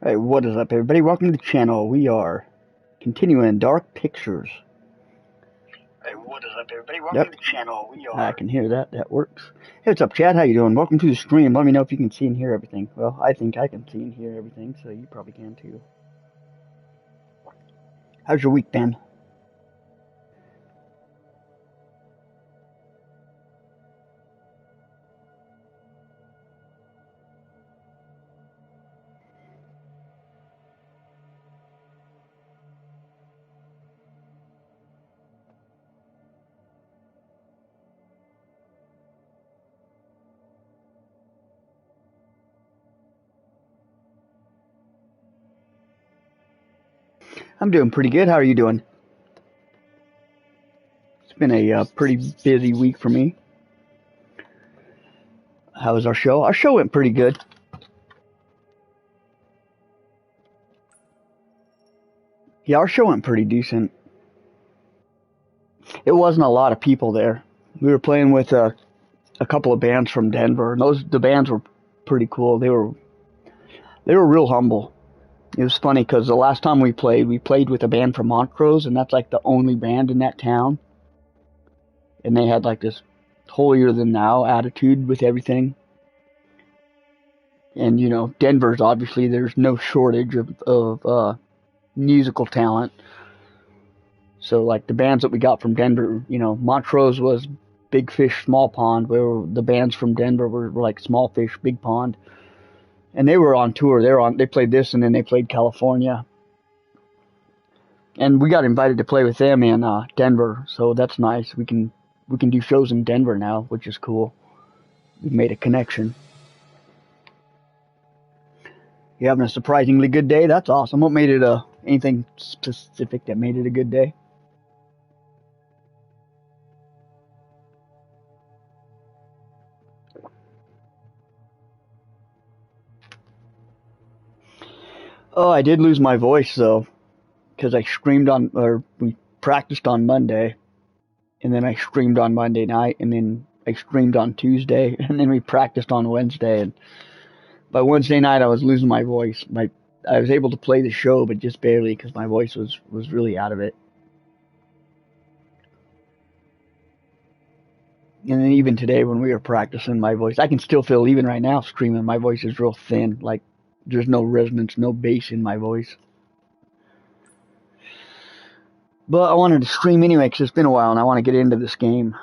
Hey, what is up, everybody? Welcome to the channel. We are continuing Dark Pictures. Hey, what is up, everybody? Welcome Yep. to the channel. We are. I can hear that. That works. Hey, what's up, Chad? How you doing? Welcome to the stream. Let me know if you can see and hear everything. Well, I think I can see and hear everything, so you probably can too. How's your week been? I'm doing pretty good. How are you doing? It's been a pretty busy week for me. How was our show? Our show went pretty good. Yeah, our show went pretty decent. It wasn't a lot of people there. We were playing with a couple of bands from Denver, and the bands were pretty cool. They were real humble. It was funny because the last time we played with a band from Montrose, and that's like the only band in that town. And they had like this holier than thou attitude with everything. And you know, Denver's obviously there's no shortage of musical talent. So like the bands that we got from Denver, you know, Montrose was big fish, small pond. Where the bands from Denver were like small fish, big pond. And they were on tour. They played this, and then they played California. And we got invited to play with them in Denver, so that's nice. We can do shows in Denver now, which is cool. We've made a connection. You having a surprisingly good day? That's awesome. What made it anything specific that made it a good day? Oh, I did lose my voice though, because we practiced on Monday, and then I screamed on Monday night, and then I screamed on Tuesday, and then we practiced on Wednesday, and by Wednesday night I was losing my voice. I was able to play the show, but just barely because my voice was really out of it. And then even today when we were practicing, my voice, I can still feel even right now screaming, my voice is real thin, like there's no resonance, no bass in my voice. But I wanted to stream anyway because it's been a while and I want to get into this game.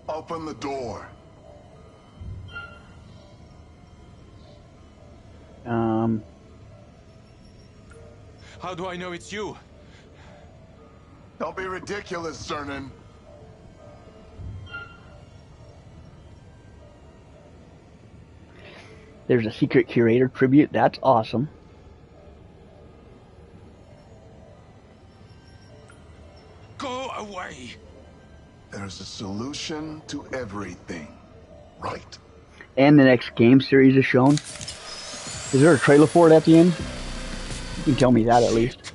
Open the door. How do I know it's you? Don't be ridiculous, Cernan. There's a secret curator tribute. That's awesome. Go away. There's a solution to everything, right? And the next game series is shown. Is there a trailer for it at the end? You can tell me that at least.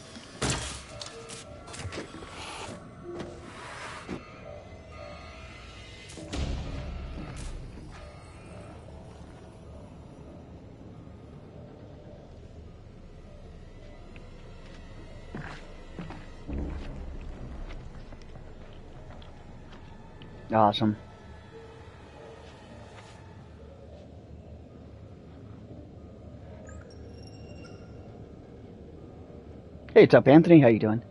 Awesome. Hey, what's up, Anthony? How you doing?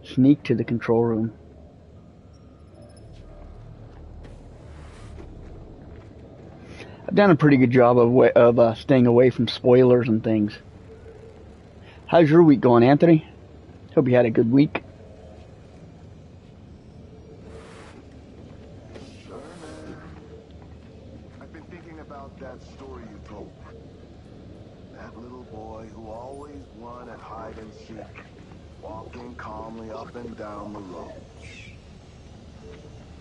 Sneak to the control room. I've done a pretty good job of staying away from spoilers and things. How's your week going, Anthony? Hope you had a good week. about that story you told me? That little boy who always won at hide and seek, walking calmly up and down the road.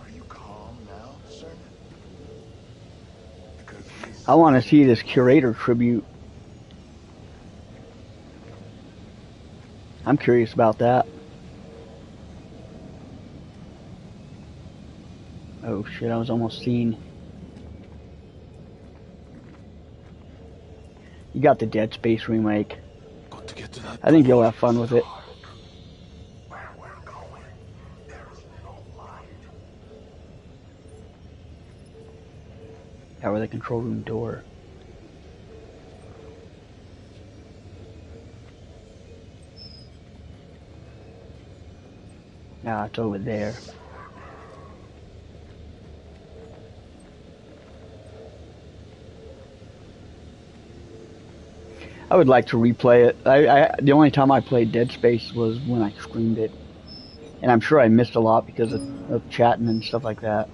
Are you calm now, Cernan? Because this... I want to see this curator tribute. I'm curious about that. Oh shit, I was almost seen. You got the Dead Space remake. Got to get to that I think door. you'll have fun with it. Where we're going, there's no light. Power the control room door. Nah, it's over there. I would like to replay it. The only time I played Dead Space was when I streamed it. And I'm sure I missed a lot because of chatting and stuff like that.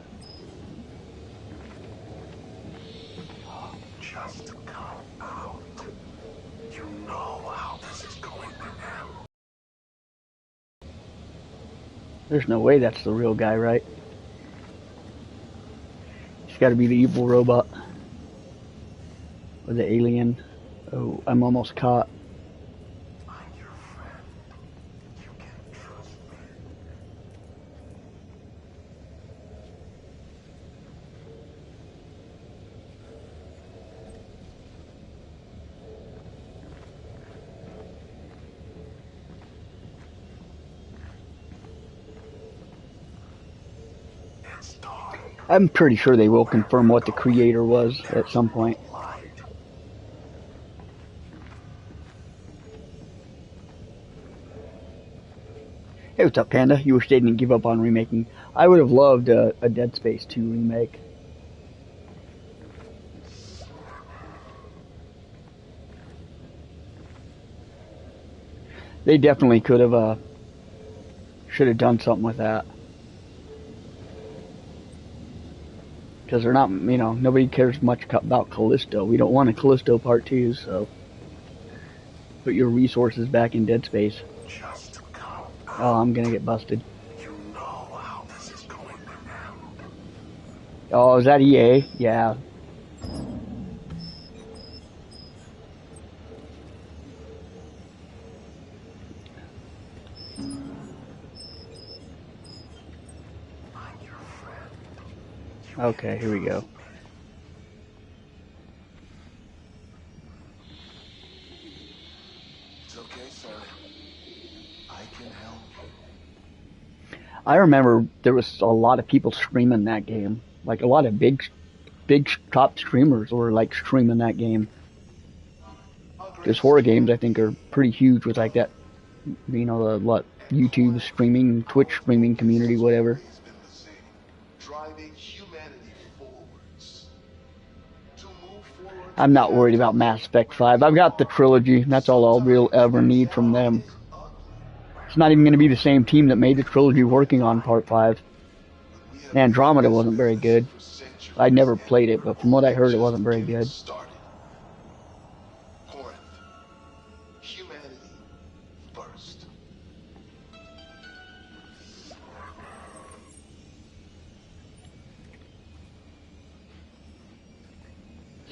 Just come out. You know how this is going to end. There's no way that's the real guy, right? It's gotta be the evil robot. Or the alien. Oh, I'm almost caught. I'm your friend. You can trust me. It's dark. I'm pretty sure they will confirm what the creator was at some point. Light. Hey, what's up, Panda? You wish they didn't give up on remaking. I would have loved a Dead Space 2 remake. They definitely could have, should have done something with that. Because they're not, you know, nobody cares much about Callisto. We don't want a Callisto Part 2, so put your resources back in Dead Space. Just come out. Oh, I'm gonna get busted. You know how this is going to end. Oh, is that EA? Yeah. I'm your friend. Okay, here we go. It's okay, sir. I can help you. I remember there was a lot of people streaming that game. Like a lot of big top streamers were like streaming that game. Because horror games, I think, are pretty huge with like that, you know, the YouTube streaming, Twitch streaming community, whatever. It's been the same. Driving humanity forwards. To move forward. I'm not worried about Mass Effect 5. I've got the trilogy. That's all I'll ever need from them. It's not even going to be the same team that made the trilogy working on Part 5. Andromeda wasn't very good. I never played it, but from what I heard, it wasn't very good. Corinth. Humanity first.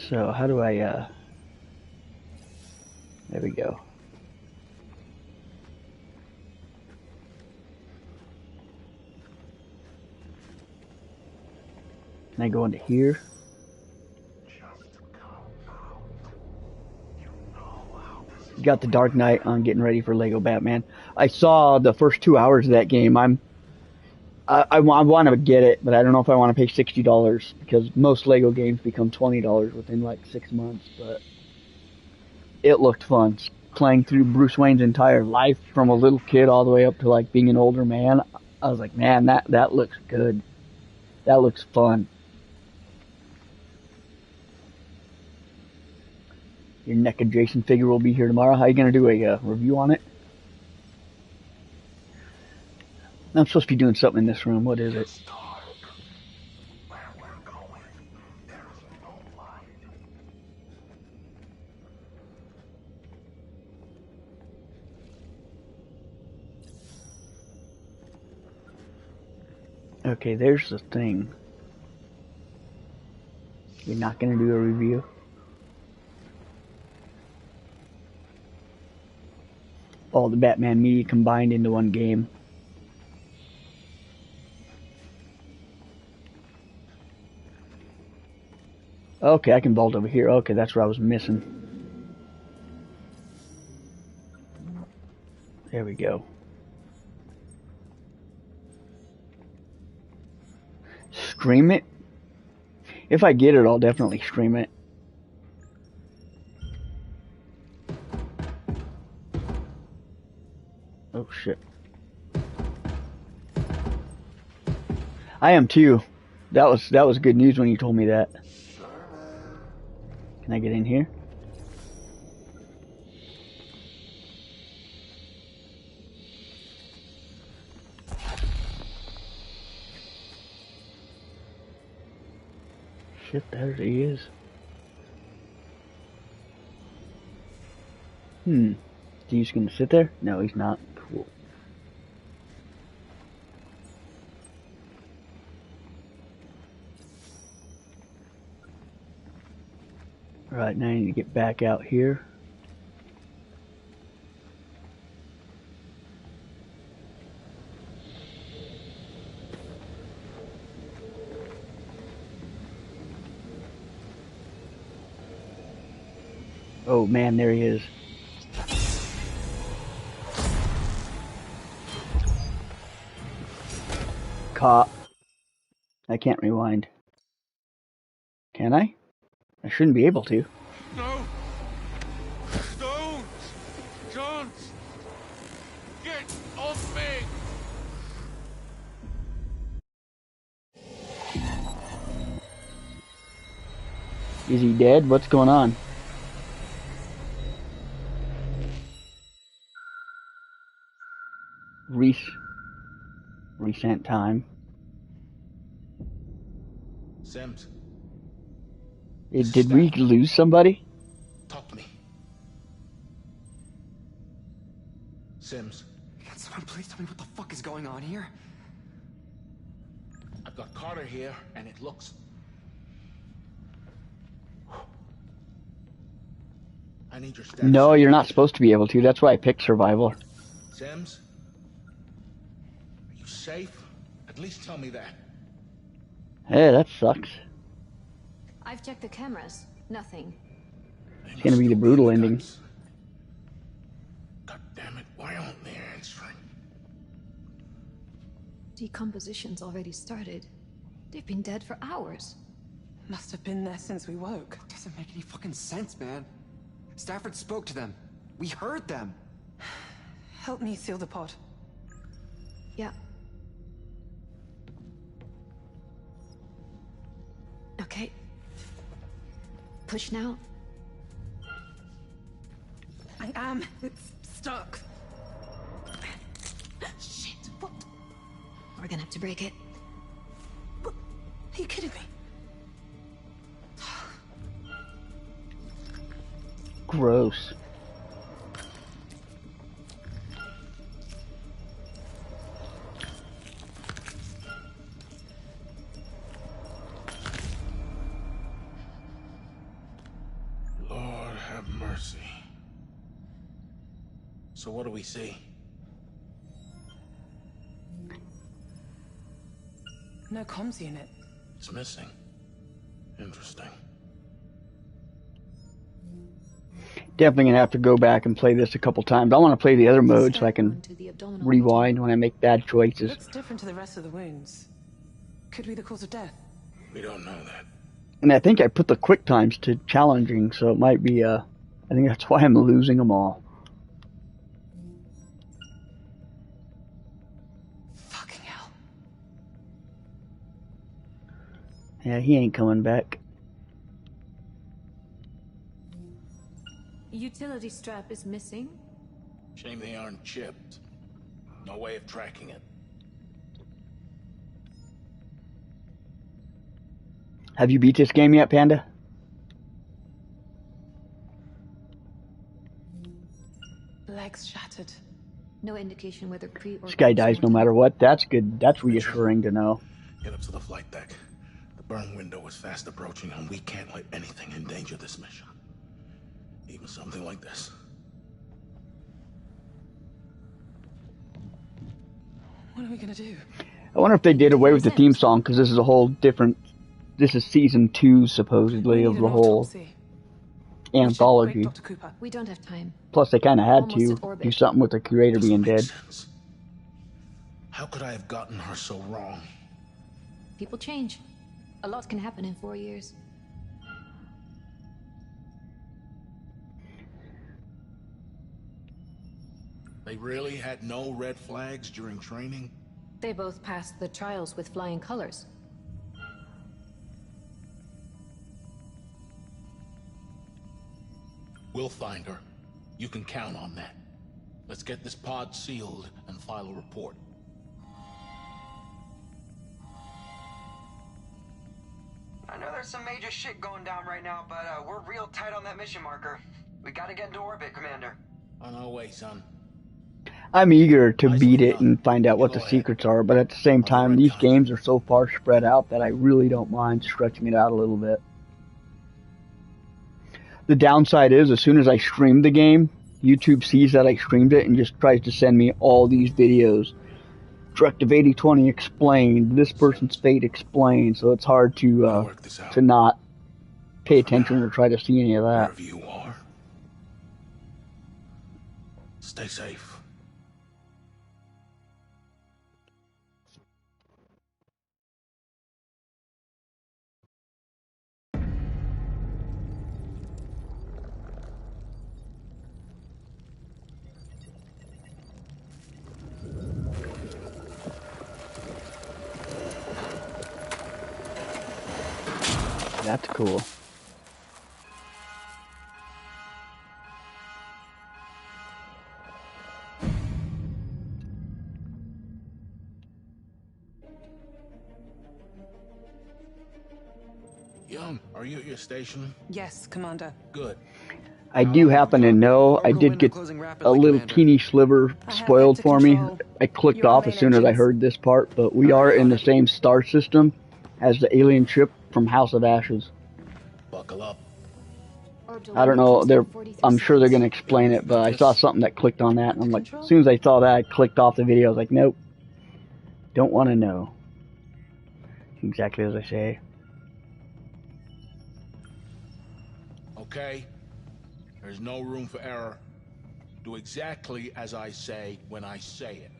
So, how do I, there we go. Can I go into here? You got the Dark Knight on getting ready for Lego Batman. I saw the first 2 hours of that game. I want to get it, but I don't know if I want to pay $60 because most Lego games become $20 within like 6 months. But it looked fun. Playing through Bruce Wayne's entire life from a little kid all the way up to like being an older man. I was like, man, that looks good. That looks fun. Your NECA Jason figure will be here tomorrow. How are you going to do a review on it? I'm supposed to be doing something in this room. What is it? Where we're going, there's no light. Okay, there's the thing. You're not gonna do a review? All the Batman media combined into one game. Okay, I can vault over here. Okay, that's what I was missing. There we go. Stream it? If I get it, I'll definitely stream it. Oh shit. I am too. That was good news when you told me that. Can I get in here? Shit, there he is. Is he just gonna sit there? No, he's not. Cool. Alright, now I need to get back out here. Oh man, there he is. Cop. I can't rewind. Can I? I shouldn't be able to. No! Don't! Don't! Get off me! Is he dead? What's going on? Recent time. Sims. Did we lose somebody? Talk to me. Sims. Can someone please tell me what the fuck is going on here? I've got Carter here, and it looks... I need your status. No, you're not supposed to be able to. That's why I picked survival. Sims? Are you safe? At least tell me that. Hey, that sucks. I've checked the cameras. Nothing. It's gonna be the brutal ending. God damn it, why aren't they answering? Decomposition's already started. They've been dead for hours. Must have been there since we woke. Doesn't make any fucking sense, man. Stafford spoke to them. We heard them. Help me seal the pod. Yeah. Okay. Push now. I am. It's stuck. Shit, what? We're gonna have to break it. What? Are you kidding me? Gross. Lord have mercy. So what do we see? No comms unit. It's missing. Interesting. Definitely gonna have to go back and play this a couple times. I want to play the other mode so I can rewind when I make bad choices. Looks different to the rest of the wounds. Could be the cause of death. We don't know that. And I think I put the quick times to challenging, so it might be, I think that's why I'm losing them all. Fucking hell. Yeah, he ain't coming back. Utility strap is missing. Shame they aren't chipped. No way of tracking it. Have you beat this game yet, Panda? Legs shattered. No indication whether pre or This guy dies no matter what. That's good. That's reassuring to know. Get up to the flight deck. The burn window is fast approaching, and we can't let anything endanger this mission. Even something like this. What are we gonna do? I wonder if they did away with the theme song, because this is a whole different... This is season 2, supposedly, of the whole anthology. Dr. Cooper. We don't have time. Plus, they kind of had Almost to at orbit. do something with the curator being Doesn't make dead. sense. How could I have gotten her so wrong? People change. A lot can happen in 4 years. They really had no red flags during training? They both passed the trials with flying colors. We'll find her. You can count on that. Let's get this pod sealed and file a report. I know there's some major shit going down right now, but we're real tight on that mission marker. We gotta get into orbit, Commander. On our way, son. I'm eager to beat it and find out what the secrets are, but at the same time, these games are so far spread out that I really don't mind stretching it out a little bit. The downside is, as soon as I stream the game, YouTube sees that I streamed it and just tries to send me all these videos. Directive 8020 explained, this person's fate explained, so it's hard to not pay attention or try to see any of that. Wherever you are, stay safe. That's cool. Young, are you at your station? Yes, Commander. Good. I do happen to know I did get a little teeny sliver spoiled for me. I clicked off as soon as I heard this part, but we are in the same star system as the alien ship from House of Ashes. Buckle up. I don't know, I'm sure they're going to explain it, but I saw something that clicked on that, and I'm like, as soon as I saw that, I clicked off the video. I was like, nope, don't want to know. Exactly as I say. Okay? There's no room for error. Do exactly as I say when I say it.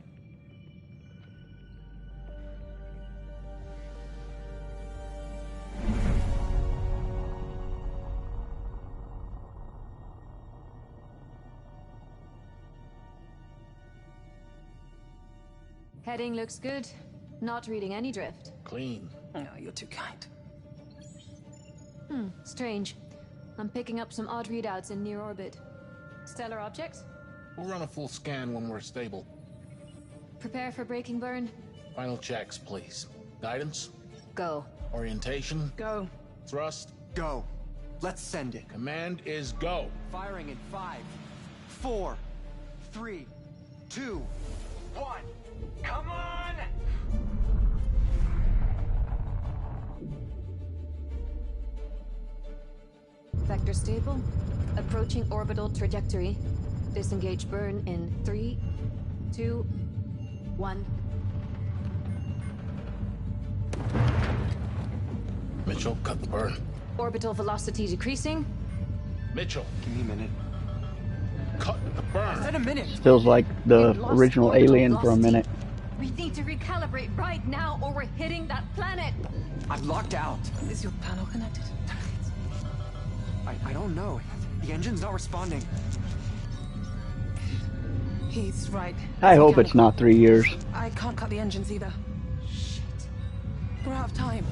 Heading looks good. Not reading any drift. Clean. No, you're too kind. Strange. I'm picking up some odd readouts in near orbit. Stellar objects? We'll run a full scan when we're stable. Prepare for braking burn. Final checks, please. Guidance? Go. Orientation? Go. Thrust? Go. Let's send it. Command is go. Firing in 5, 4, 3, 2, 1. Come on! Vector stable. Approaching orbital trajectory. Disengage burn in 3, 2, 1. Mitchell, cut the burn. Orbital velocity decreasing. Mitchell, Give me a minute. cut the burn. Said a minute. Feels like the We've lost original orbital Alien for a velocity. minute. We need to recalibrate right now or we're hitting that planet. I'm locked out. Is your panel connected? I don't know. The engine's not responding. He's right. I hope it's not 3 years. I can't cut the engines either. Shit. We're out of time.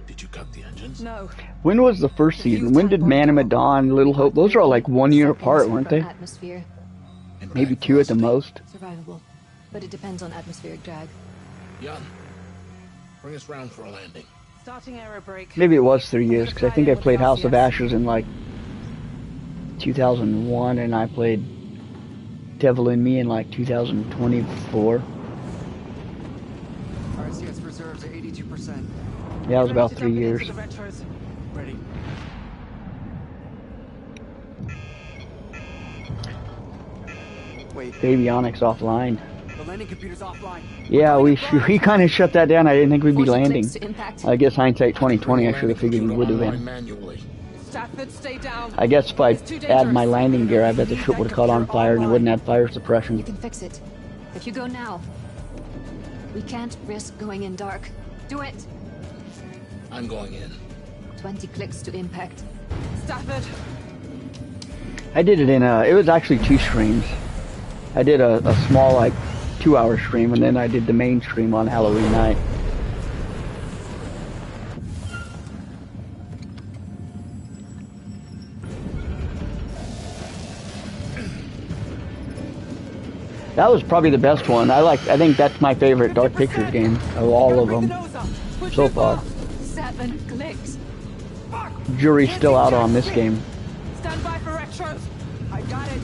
Did you cut the engines? No. When was the first season? When did Man of Medan, Little Hope? Those are all like 1 year apart, weren't they? Atmosphere. Maybe 2 at the most. Survivable. But it depends on atmospheric drag. Jan, bring us round for a landing. Starting aero brake. Maybe it was 3 years, because I think I played House of Ashes in like 2001, and I played Devil in Me in like 2024. RCS reserves are 82%. Yeah, it was about 3 years. Ready. Wait, Avionics offline. the landing computer's offline. Yeah, we kind of shut that down. I didn't think we'd be 40 landing. clicks to impact. I guess hindsight 2020, I should have figured we would have Online been. manually. Stafford, stay down. I guess if I It's too add my dangerous. landing gear, I bet the ship would have caught on fire and I wouldn't have fire suppression. You can fix it. If you go now, we can't risk going in dark. Do it. I'm going in. 20 clicks to impact. Stafford, I did it in it was actually 2 streams. I did a small, like, 2-hour stream, and then I did the main stream on Halloween night. That was probably the best one. I think that's my favorite Dark Pictures game of all of them so far. 7 clicks. Jury's still out on this game. stand by for retros. I got it.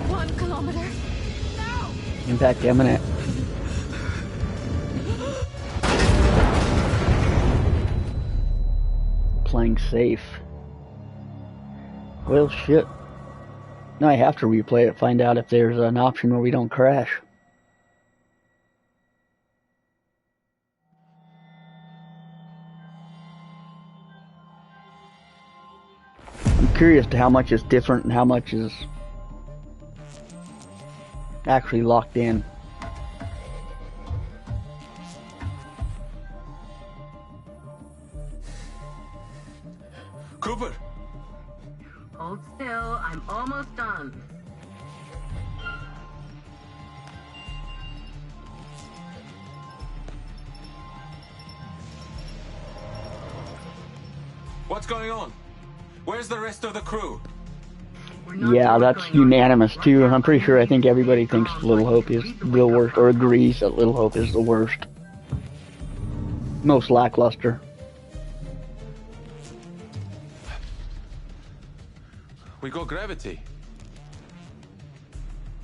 1 kilometer. Impact imminent. Playing safe. Well, shit. Now I have to replay it, find out if there's an option where we don't crash. I'm curious to how much is different and how much is actually locked in. Cooper! Hold still, I'm almost done. What's going on? Where's the rest of the crew? Yeah, that's unanimous too. I'm pretty sure I think everybody thinks Little Hope is the worst, or agrees that Little Hope is the worst. Most lackluster. We got gravity.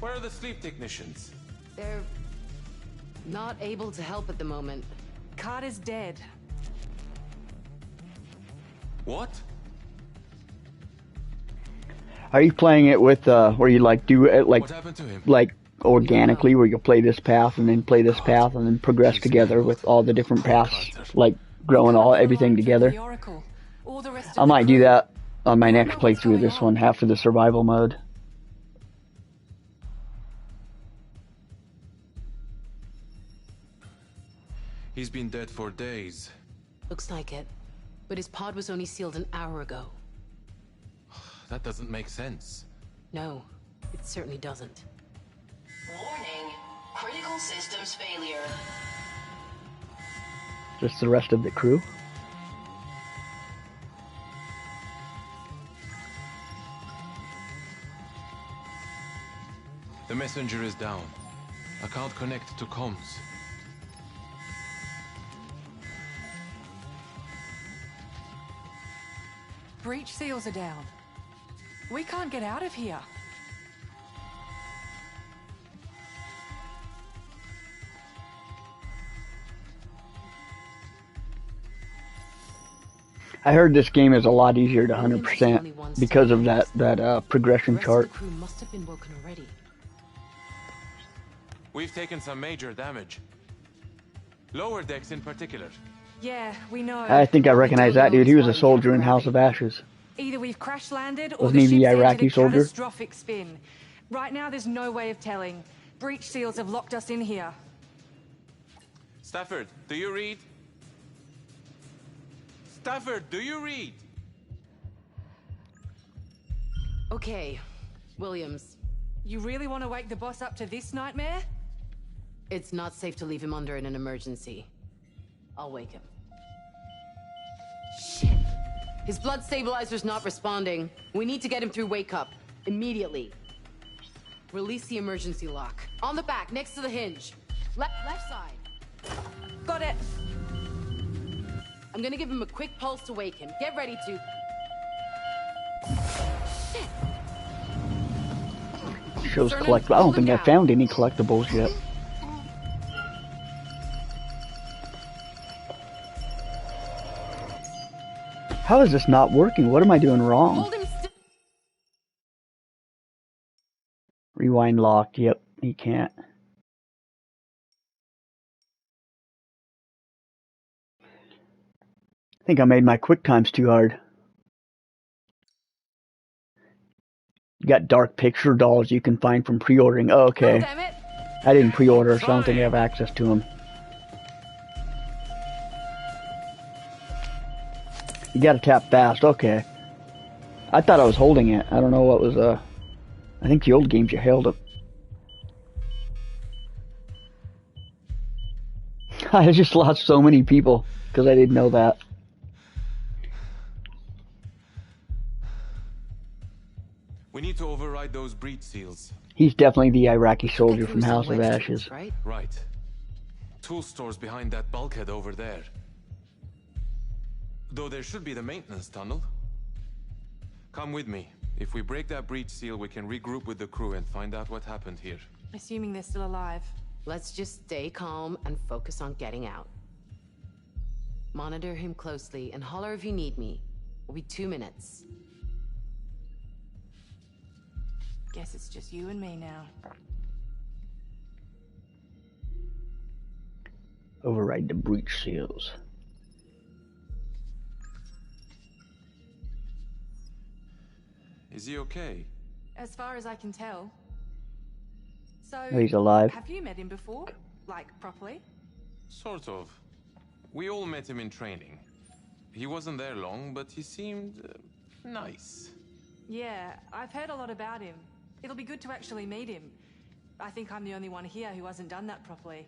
Where are the sleep technicians? They're not able to help at the moment. Carter's dead. What? Are you playing it with where you like do it What happened to him? like organically, where you play this path and then play this path and then progress together with all the different paths, like growing everything together? The Oracle. All the rest of I might do that on my next playthrough of this one, after the survival mode. He's been dead for days. Looks like it. But his pod was only sealed an hour ago. That doesn't make sense. No, it certainly doesn't. Warning, critical systems failure. Just the rest of the crew. The messenger is down. I can't connect to comms. breach seals are down. We can't get out of here. I heard this game is a lot easier to 100% because of that progression chart. The crew must have been woken already. We've taken some major damage. Lower decks in particular. Yeah, we know. I think I recognize that dude. He was a soldier in House of Ashes. Either we've crash landed or Wasn't he the ship's entered Iraqi a soldier? catastrophic spin. Right now, there's no way of telling. Breach seals have locked us in here. Stafford, do you read? Stafford, do you read? Okay, Williams. You really want to wake the boss up to this nightmare? It's not safe to leave him under in an emergency. I'll wake him. Shit. His blood stabilizer's not responding. We need to get him through wake up. Immediately. Release the emergency lock. On the back, next to the hinge. Left side. Got it. I'm gonna give him a quick pulse to wake him. Get ready to... Shit! Shows Cernan, collect. I don't hold him think I down. found any collectibles yet. How is this not working? What am I doing wrong? Hold him still. Rewind locked. Yep, he can't. I think I made my quick times too hard. You got dark picture dolls you can find from pre-ordering. Oh, okay. Oh, damn it. I didn't pre-order, so I don't think I have access to them. You gotta tap fast. Okay. I thought I was holding it. I don't know what was, I think the old games you held it. I just lost so many people because I didn't know that. We need to override those breach seals. He's definitely the Iraqi soldier from House of Ashes. Right? Right. Tool stores behind that bulkhead over there. Though there should be the maintenance tunnel. Come with me. If we break that breach seal, we can regroup with the crew and find out what happened here. Assuming they're still alive. Let's just stay calm and focus on getting out. Monitor him closely and holler if you need me. Will be 2 minutes. Guess it's just you and me now. Override the breach seals. Is he okay? As far as I can tell. So, Oh, he's alive. have you met him before? Like, properly? Sort of. We all met him in training. He wasn't there long, but he seemed nice. Yeah, I've heard a lot about him. It'll be good to actually meet him. I think I'm the only one here who hasn't done that properly.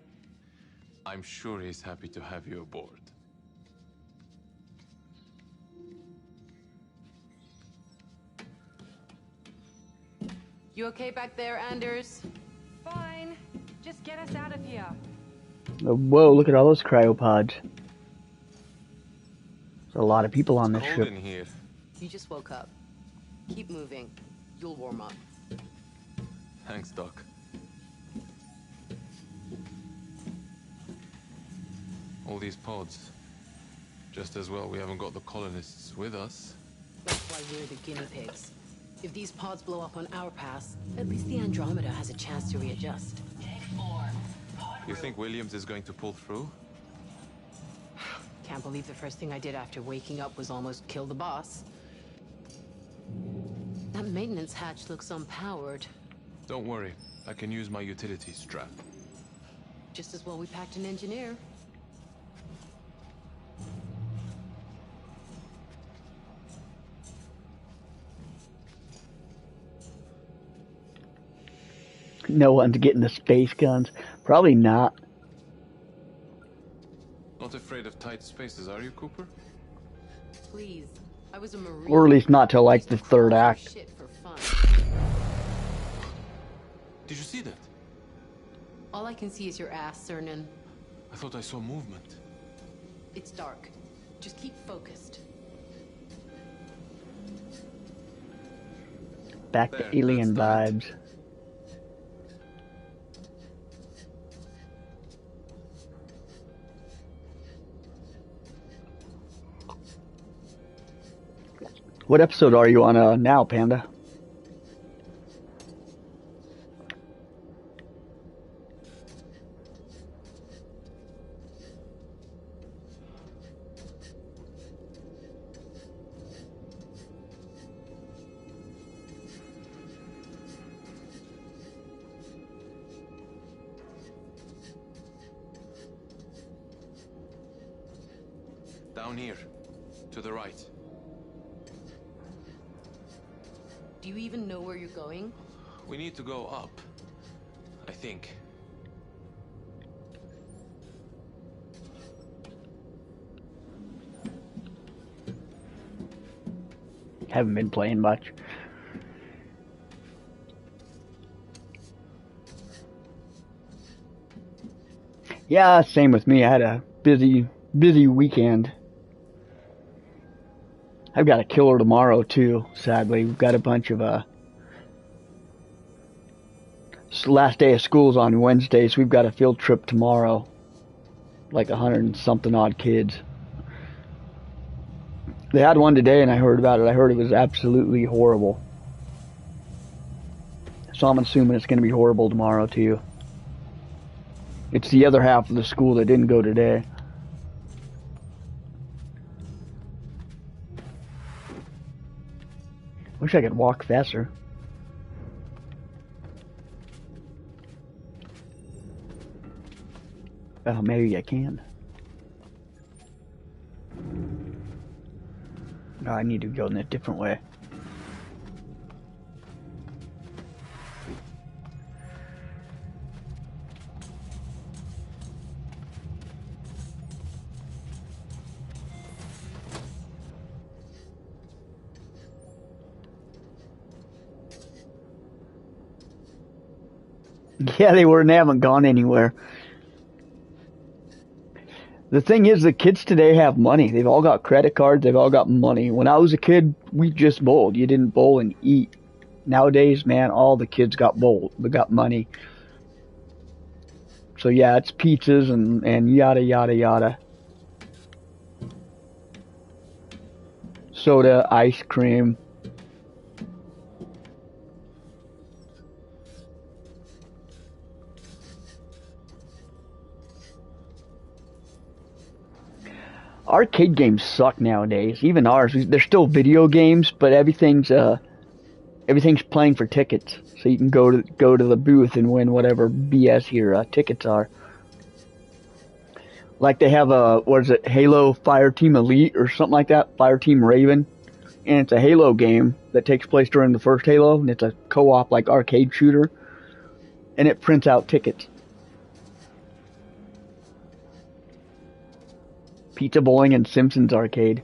I'm sure he's happy to have you aboard. You okay back there, Anders? Fine. Just get us out of here. Oh, whoa, look at all those cryopods. There's a lot of people on this Cold ship. in here. You just woke up. Keep moving. You'll warm up. Thanks, Doc. All these pods. Just as well we haven't got the colonists with us. That's why we're the guinea pigs. If these pods blow up on our pass, at least the Andromeda has a chance to readjust. You think Williams is going to pull through? Can't believe the first thing I did after waking up was almost kill the boss. That maintenance hatch looks unpowered. Don't worry, I can use my utility strap. Just as well we packed an engineer. No one's getting the space guns. Probably not. Not afraid of tight spaces, are you, Cooper? Please. I was a Marine. Or at least not till like the third act. Shit for fun. Did you see that? All I can see is your ass, Cernan. I thought I saw movement. It's dark. Just keep focused. Back to alien vibes. What episode are you on now, Panda? Down here. To the right. Do you even know where you're going? We need to go up. I think. Haven't been playing much. Yeah, same with me. I had a busy weekend. I've got a killer tomorrow too, sadly. We've got a bunch of last day of school's on Wednesday, so we've got a field trip tomorrow. Like 100 and something odd kids. They had one today and I heard about it. I heard it was absolutely horrible. So I'm assuming it's going to be horrible tomorrow too. It's the other half of the school that didn't go today. Wish I could walk faster. Oh, maybe I can. No, I need to go in a different way. Yeah, they were and they haven't gone anywhere. The thing is, the kids today have money. They've all got credit cards. They've all got money. When I was a kid, we just bowled. You didn't bowl and eat. Nowadays, man, all the kids got money. So yeah, it's pizzas and yada yada yada. Soda, ice cream. Arcade games suck nowadays. Even ours, they're still video games, but everything's playing for tickets. So you can go to the booth and win whatever BS your tickets are. Like they have what is it, Halo Fireteam Elite or something like that, Fireteam Raven, and it's a Halo game that takes place during the first Halo, and it's a co-op like arcade shooter, and it prints out tickets. Pizza Bowling and Simpsons Arcade.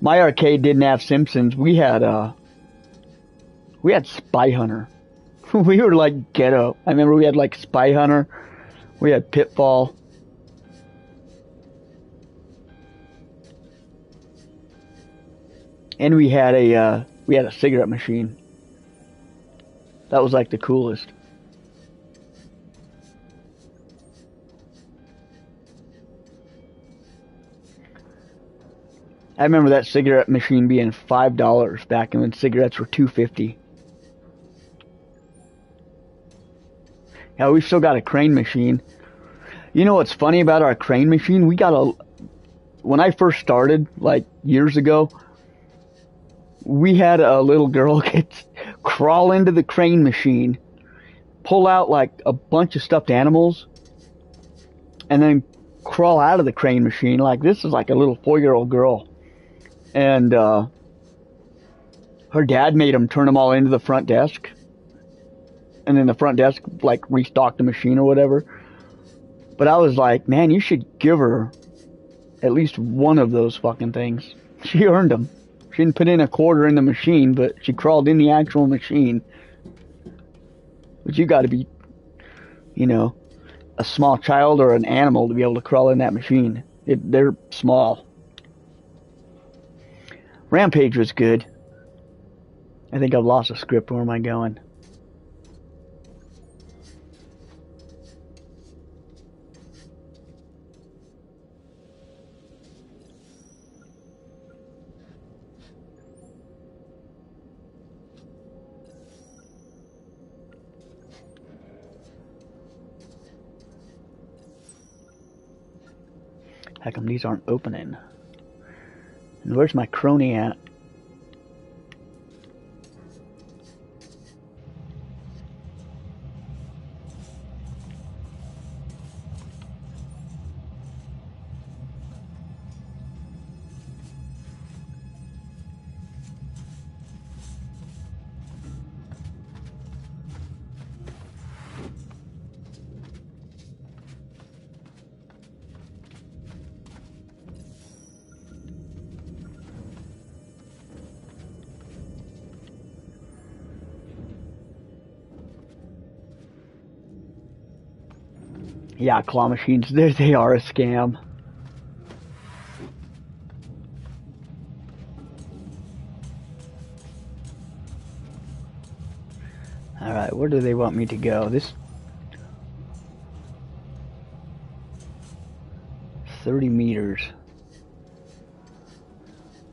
My arcade didn't have Simpsons. We had Spy Hunter. We were like ghetto. I remember we had like Spy Hunter. We had Pitfall. And we had a cigarette machine. That was like the coolest. I remember that cigarette machine being $5 back when cigarettes were $2.50. Yeah, we've still got a crane machine. You know what's funny about our crane machine? When I first started, like years ago, we had a little girl crawl into the crane machine, pull out like a bunch of stuffed animals, and then crawl out of the crane machine. Like, this is like a little 4-year-old girl. And her dad made him turn them all into the front desk. And then the front desk, like, restocked the machine or whatever. But I was like, man, you should give her at least one of those fucking things. She earned them. She didn't put in a quarter in the machine, but she crawled in the actual machine. But you gotta be, you know, a small child or an animal to be able to crawl in that machine. They're small. Rampage was good. I think I've lost a script. Where am I going? How come these aren't opening? And where's my crony at? Yeah, claw machines, they are a scam. Alright, where do they want me to go? This 30 meters.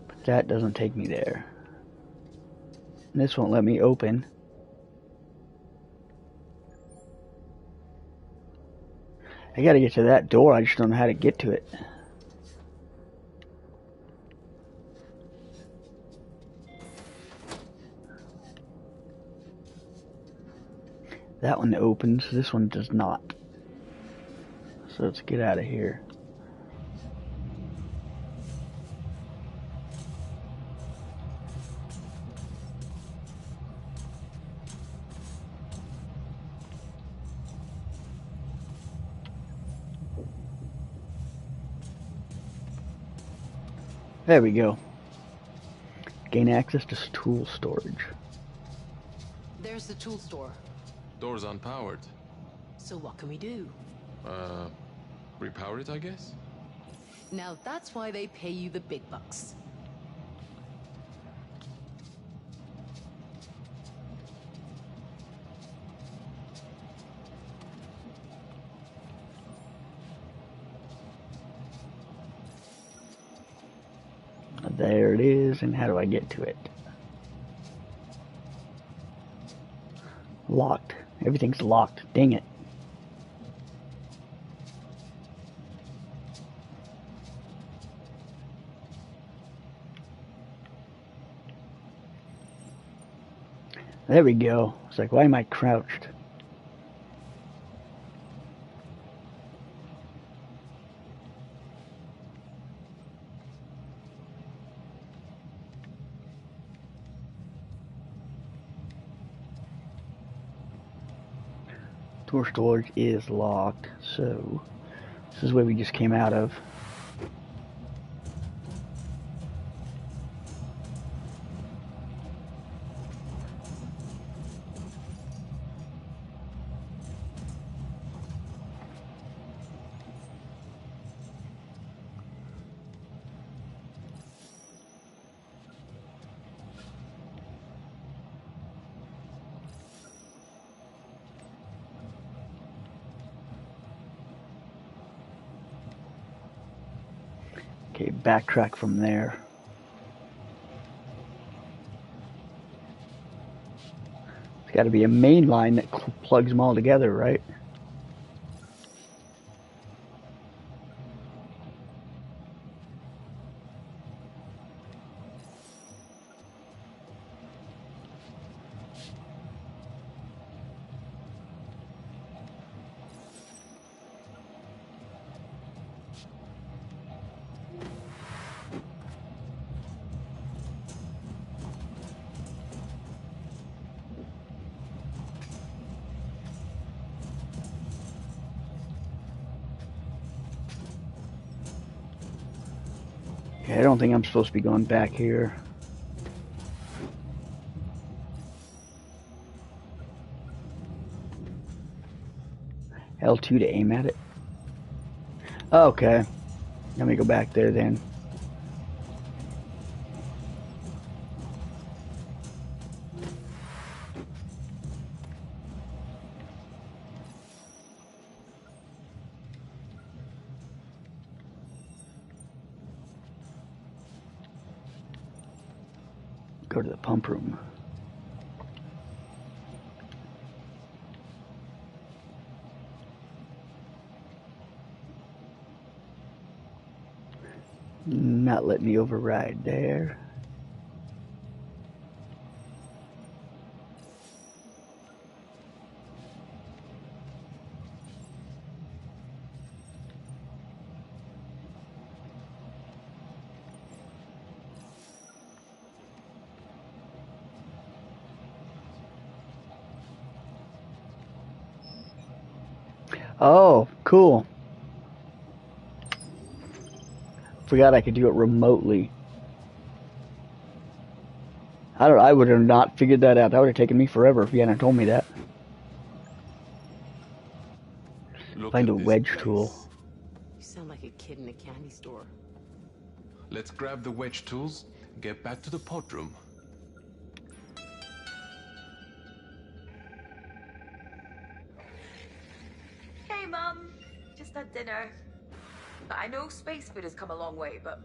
But that doesn't take me there. And this won't let me open. I gotta get to that door, I just don't know how to get to it. That one opens, this one does not. So let's get out of here. There we go. Gain access to tool storage. There's the tool store. Door's unpowered. So what can we do? Repower it, I guess? Now that's why they pay you the big bucks. There it is, and how do I get to it? Locked. Everything's locked. Dang it. There we go. It's like, why am I crouched? Door storage is locked, so this is where we just came out of. Okay, backtrack from there. There's got to be a main line that plugs them all together, right? Okay, I don't think I'm supposed to be going back here. L2 to aim at it. Okay. Let me go back there then. Go to the pump room. Not letting me override there. Oh, cool. Forgot I could do it remotely. I would have not figured that out. That would have taken me forever if you hadn't told me that. Find a wedge tool. You sound like a kid in a candy store. Let's grab the wedge tools, get back to the pod room. Mum. Just had dinner. I know space food has come a long way, but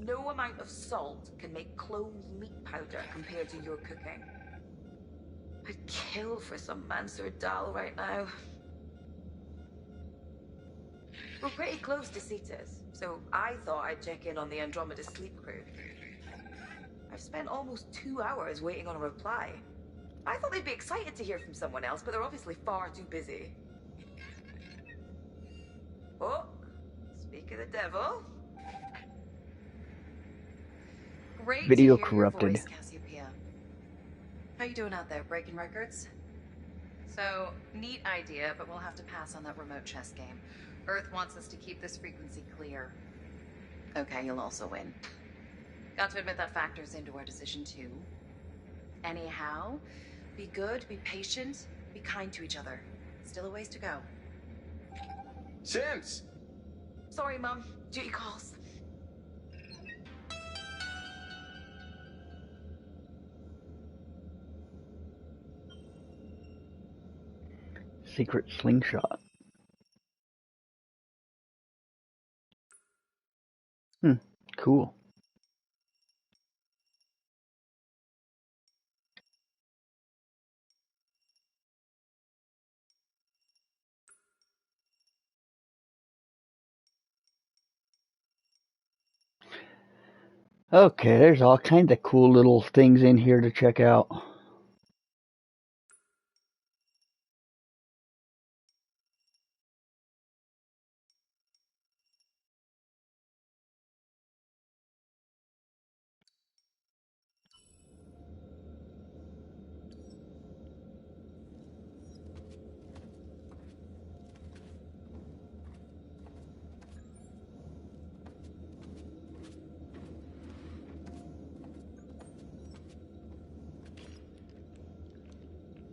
no amount of salt can make clove meat powder compared to your cooking. I'd kill for some Mansur dal right now. We're pretty close to Cetus, so I thought I'd check in on the Andromeda sleep crew. I've spent almost 2 hours waiting on a reply. I thought they'd be excited to hear from someone else, but they're obviously far too busy. Oh, speak of the devil. Great Video to hear corrupted. your voice, Cassiopeia. How you doing out there, breaking records? So, neat idea, but we'll have to pass on that remote chess game. Earth wants us to keep this frequency clear. Okay, you'll also win. Got to admit that factors into our decision too. Anyhow, be good, be patient, be kind to each other. Still a ways to go. Sims! Sorry, Mum. Duty calls. Secret slingshot. Cool. Okay, there's all kinds of cool little things in here to check out.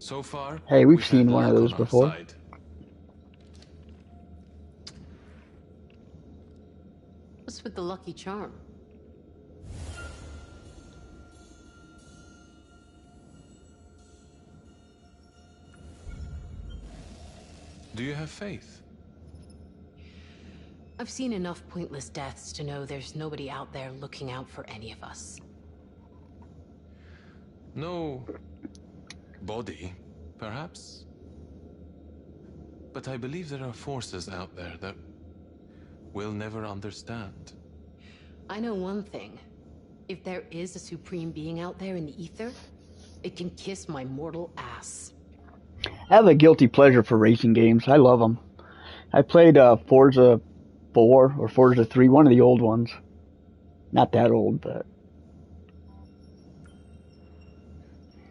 So far, Hey, we've had seen one of luck those on our before. side. What's with the lucky charm? Do you have faith? I've seen enough pointless deaths to know there's nobody out there looking out for any of us. No body, perhaps? But I believe there are forces out there that we'll never understand. I know one thing. If there is a supreme being out there in the ether, it can kiss my mortal ass. I have a guilty pleasure for racing games. I love them. I played Forza 4 or Forza 3, one of the old ones. Not that old, but...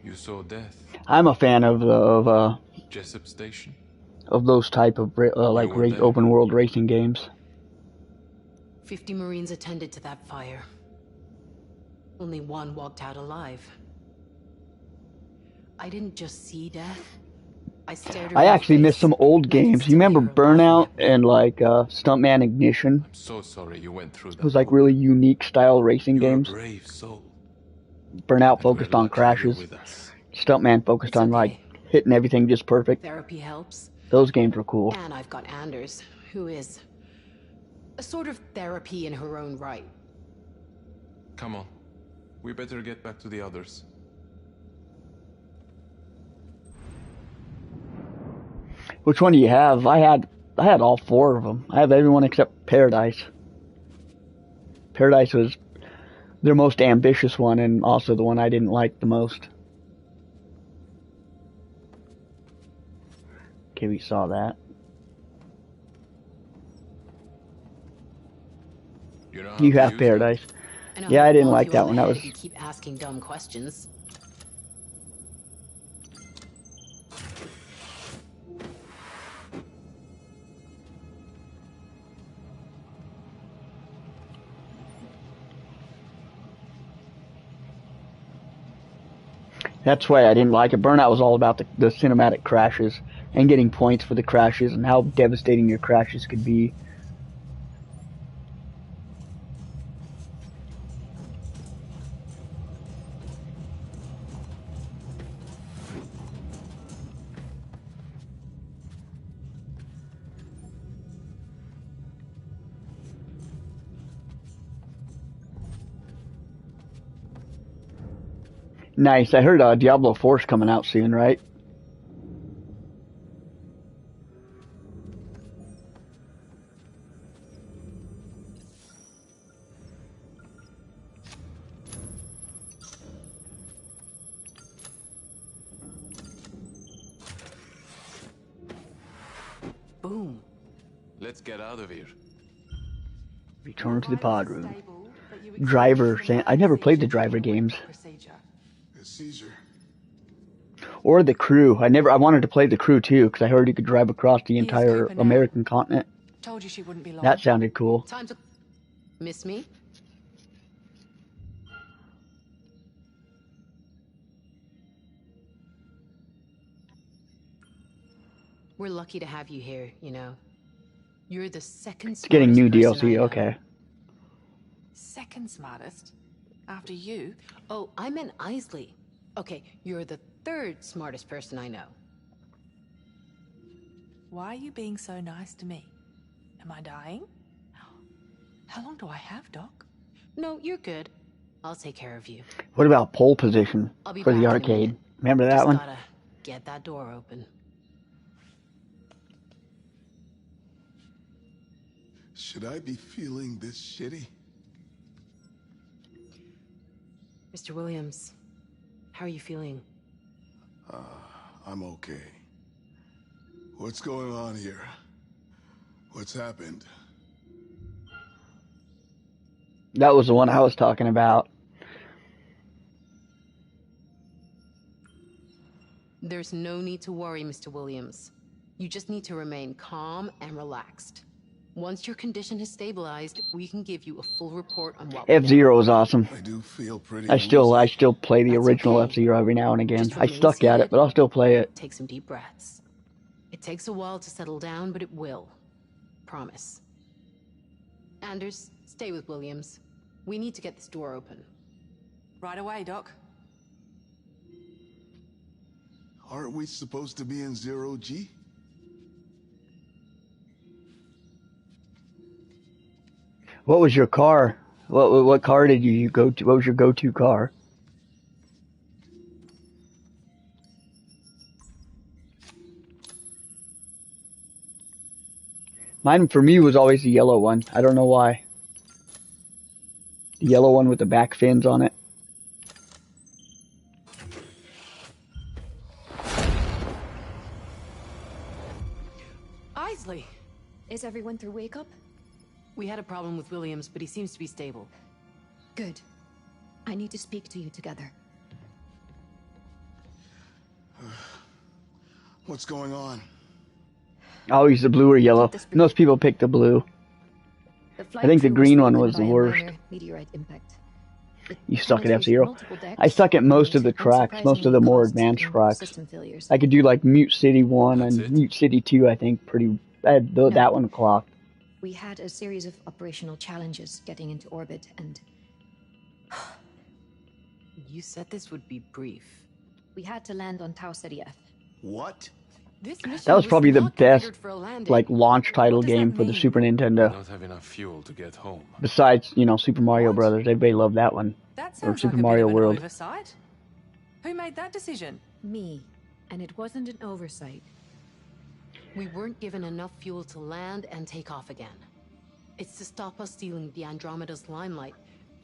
You saw death. I'm a fan of Jessup Station? of those type of like were there. open world racing games. 50 Marines attended to that fire. Only one walked out alive. I didn't just see death. I stared her I in the actually missed face. some old I can games. You still remember hear her laughing Burnout at me. and like Stuntman Ignition? I'm so sorry you went through that. It was like really unique style racing You're games. a brave soul. Burnout And focused we're on lucky you're crashes. with us. Stuntman focused It's on okay. like hitting everything just perfect. Therapy helps. Those games were cool. And I've got Anders, who is a sort of therapy in her own right. Come on. We better get back to the others. Which one do you have? I had all 4 of them. I have everyone except Paradise. Paradise was their most ambitious one and also the one I didn't like the most. Okay, we saw that. You know how You to have use Paradise. I know Yeah, how I to didn't bonk like you that on one. the That head was if you keep asking dumb questions. That's why I didn't like it. Burnout was all about the cinematic crashes and getting points for the crashes and how devastating your crashes could be. Nice. I heard Diablo 4's coming out soon, right? Boom. Let's get out of here. Return to the pod room. Driver. I never played the driver games. Caesar. Or the crew. I wanted to play the crew too, because I heard you could drive across the entire American continent. Told you she wouldn't be long. That sounded cool. Time to... Miss me? We're lucky to have you here, you know. You're the second It's getting new smartest person I DLC, know. okay. Second smartest? After you? Oh, I meant Isley. Okay, you're the third smartest person I know. Why are you being so nice to me? Am I dying? How long do I have, Doc? No, you're good. I'll take care of you. What about pole position I'll be for back the in a arcade? minute. Remember that Just one? gotta get that door open. Should I be feeling this shitty? Mr. Williams, how are you feeling? I'm okay. What's going on here? What's happened? That was the one I was talking about. There's no need to worry, Mr. Williams. You just need to remain calm and relaxed. Once your condition has stabilized, we can give you a full report on what F-Zero is awesome. I do feel pretty. I still play the original F-Zero every now and again. Just I remain suck at it, seated. but I'll still play it. Take some deep breaths. It takes a while to settle down, but it will. Promise. Anders, stay with Williams. We need to get this door open. Right away, Doc. Aren't we supposed to be in 0G? What was your car? What car did you go to? What was your go-to car? Mine, for me, was always the yellow one. I don't know why. The yellow one with the back fins on it. Isley! Is everyone through wake up? We had a problem with Williams, but he seems to be stable. Good. I need to speak to you together. What's going on? Oh, he's the blue or yellow. Most people pick the blue. I think the green one was the worst. Meteorite impact. You suck at F-Zero. I suck at most of the tracks, most of the more advanced tracks. I could do like Mute City 1 and Mute City 2, I think, pretty... I had that one clocked. We had a series of operational challenges getting into orbit, and... You said this would be brief. We had to land on Tau Ceti F. What? This mission That was probably the not best configured for a landing. like launch title game for the Super Nintendo. Don't have enough fuel to get home. Besides, you know, Super Mario Brothers. Everybody loved that one. That Or sounds Super like a Mario bit of an World. oversight. Who made that decision? Me. And it wasn't an oversight. We weren't given enough fuel to land and take off again. It's to stop us stealing the Andromeda's limelight.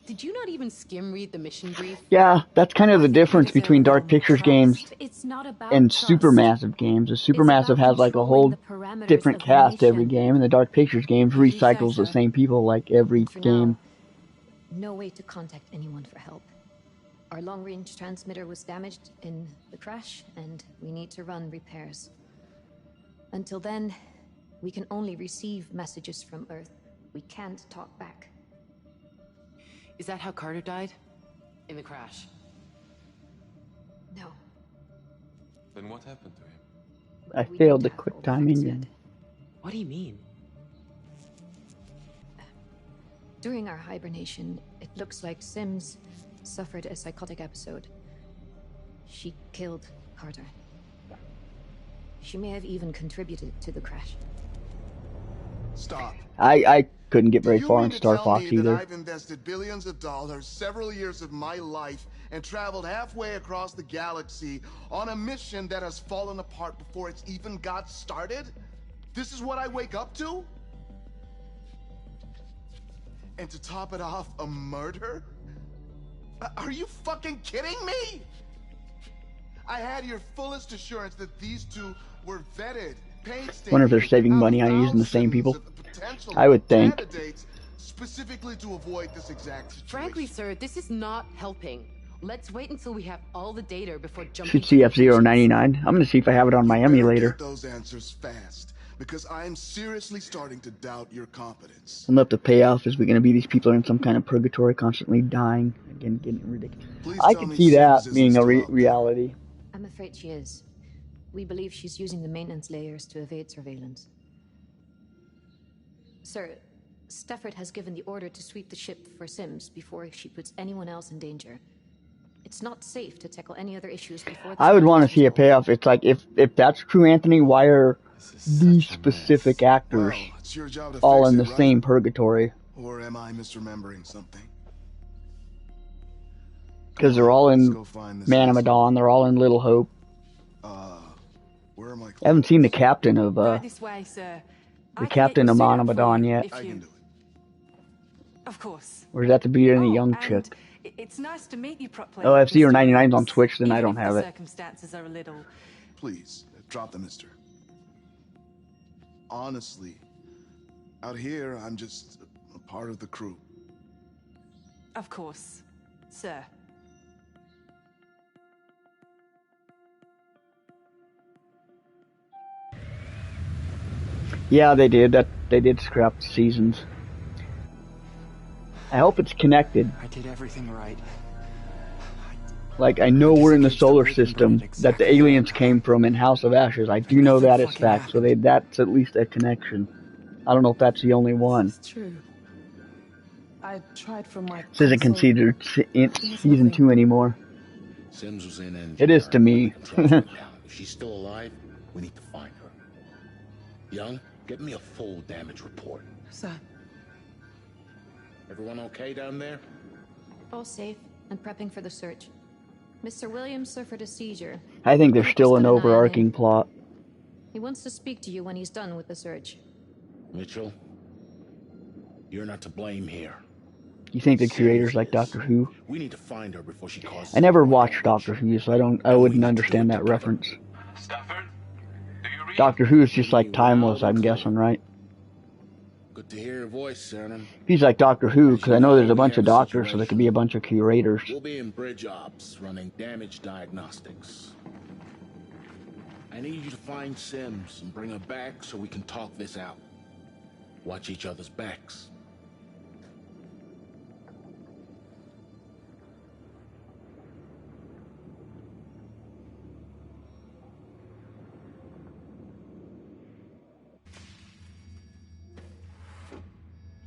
Did you not even skim read the mission brief? Yeah, that's kind of the difference between Dark Pictures games It's not about and trust. Supermassive games. The Supermassive has like a whole different cast every game, and the Dark Pictures games recycles the same people like every For game. now, no way to contact anyone for help. Our long-range transmitter was damaged in the crash, and we need to run repairs. Until then, we can only receive messages from Earth. We can't talk back. Is that how Carter died? In the crash? No. Then what happened to him? I failed the quick timing. And What do you mean? During our hibernation, it looks like Sims suffered a psychotic episode. She killed Carter. She may have even contributed to the crash. Stop. I couldn't get very You far mean in to Star tell Fox me that either. I've invested billions of dollars, several years of my life, and traveled halfway across the galaxy on a mission that has fallen apart before it's even got started? This is what I wake up to? And to top it off, a murder? Are you fucking kidding me? I had your fullest assurance that these two were vetted, painstaking. Wonder if they're saving money on using the same people. I would think. Specifically to avoid this exact situation. Frankly, sir, this is not helping. Let's wait until we have all the data before jumping. Should see F-099. I'm gonna see if I have it on my emulator. Get those answers fast, because I'm seriously starting to doubt your competence. And the payoff is we're gonna be these people are in some kind of purgatory, constantly dying. Again, getting ridiculous. I can see that being a reality. I'm afraid she is. We believe she's using the maintenance layers to evade surveillance. Sir, Stafford has given the order to sweep the ship for Sims before she puts anyone else in danger. It's not safe to tackle any other issues before. I would want to see a payoff. It's like, if that's true, Anthony, why are these specific actors all in the same purgatory? Or am I misremembering something? Because they're all in Man of Medan, they're all in Little Hope. Where am I? I haven't seen the captain of this way, sir. the captain of Man of Medan yet. I can do it. Of course. Or does that to be any young chick? It's nice to meet you properly. Oh, F-099's on Twitch, then I don't have it. Circumstances are a little. Please, drop the mister. Honestly, out here, I'm just a part of the crew. Of course, sir. Yeah, they did. They did scrap the seasons. I hope it's connected. I did everything right. Like, I know we're in the solar system that the aliens came from in House of Ashes. I do know that is fact, so that's at least a connection. I don't know if that's the only one. It's true. I tried from my. This isn't considered season 2 anymore. Sims was in engine. It is to me. If she's still alive, we need to find her. Young, get me a full damage report. Sir. Everyone okay down there? All safe and prepping for the search. Mr. Williams suffered a seizure. I think there's still an overarching plot. He wants to speak to you when he's done with the search. Mitchell, you're not to blame here. You think the creators like Doctor Who? We need to find her before she causes. I never watched Doctor Who, so I wouldn't understand that reference. Stafford, do you read? Doctor Who is just like timeless, I'm guessing, right? Good to hear your voice, Cernan. He's like Doctor Who, because I know there's a bunch of doctors, so there could be a bunch of curators. We'll be in bridge ops, running damage diagnostics. I need you to find Sims and bring her back so we can talk this out. Watch each other's backs.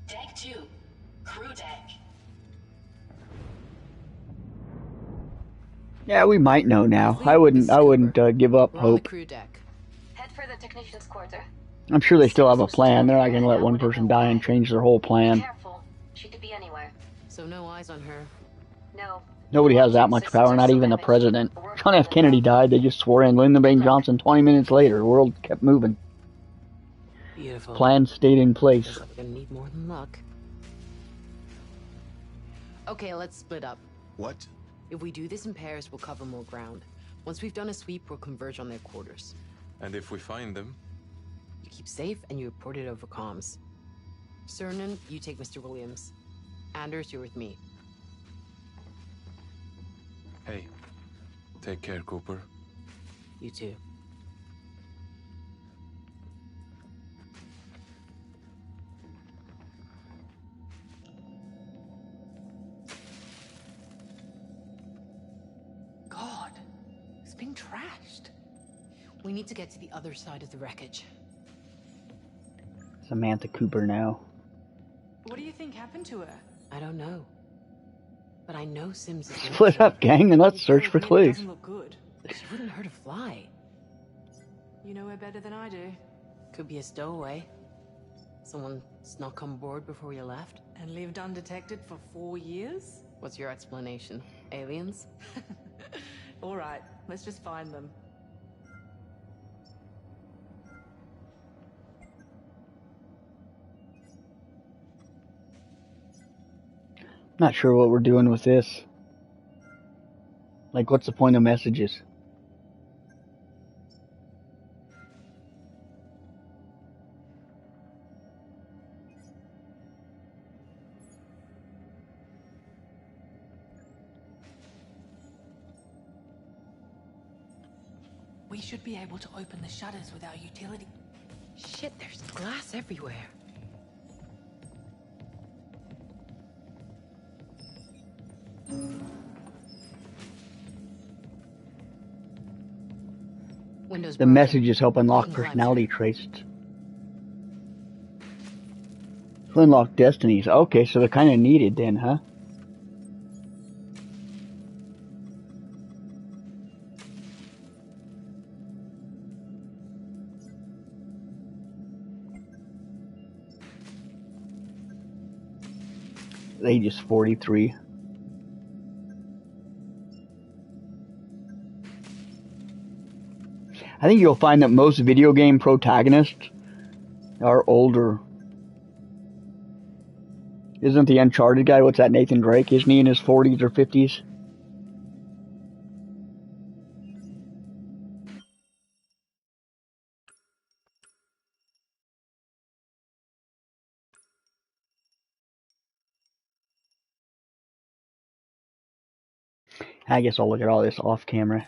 Deck 2. Crew deck. Yeah, we might know now. I wouldn't give up We're on the hope. crew deck. Head for the technician's quarter. I'm sure they still have a plan. They're not going to let one person die and change their whole plan. Careful. She could be anywhere. So no eyes on her. No. Nobody has that much power, not even the president. John F. Kennedy died, they just swore in Lyndon Baines Johnson 20 minutes later. The world kept moving. Beautiful. Plan stayed in place. Guess I'm gonna need more than luck. Okay, let's split up. What? If we do this in pairs, we'll cover more ground. Once we've done a sweep, we'll converge on their quarters. And if we find them? You keep safe and you report it over comms. Cernan, you take Mr. Williams. Anders, you're with me. Hey, take care, Cooper. You too. God, it's been trashed. We need to get to the other side of the wreckage. Samantha Cooper now. What do you think happened to her? I don't know. But I know Sims is Split up, gang, and let's search for clues. Doesn't look good. She wouldn't hurt a fly. You know her better than I do. Could be a stowaway. Someone snuck on board before you left. And lived undetected for 4 years? What's your explanation? Aliens? All right, let's just find them. Not sure what we're doing with this. Like, what's the point of messages? We should be able to open the shutters with our utility. Shit, there's glass everywhere. Windows The broken. messages help unlock personality traits. Unlock destinies. Okay, so they're kind of needed then, huh? Age is 43. I think you'll find that most video game protagonists are older. Isn't the Uncharted guy, what's that, Nathan Drake? Isn't he in his 40s or 50s? I guess I'll look at all this off camera.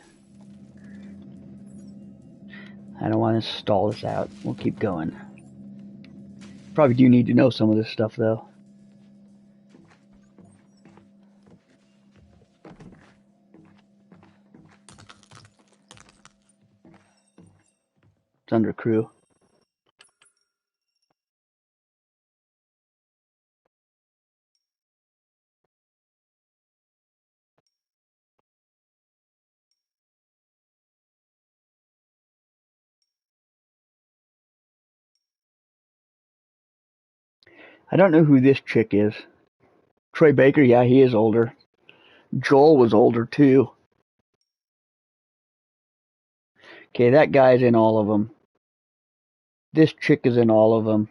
I don't want to stall this out. We'll keep going. Probably do need to know some of this stuff, though. It's under crew. I don't know who this chick is. Troy Baker, yeah, he is older. Joel was older, too. Okay, that guy's in all of them. This chick is in all of them.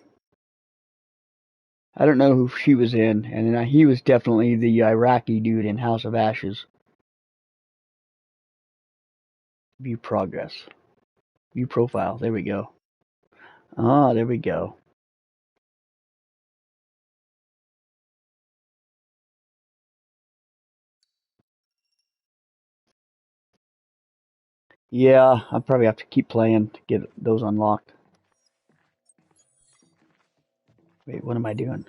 I don't know who she was in, and he was definitely the Iraqi dude in House of Ashes. View progress. View profile. There we go. Ah, there we go. Yeah, I'll probably have to keep playing to get those unlocked. Wait, what am I doing?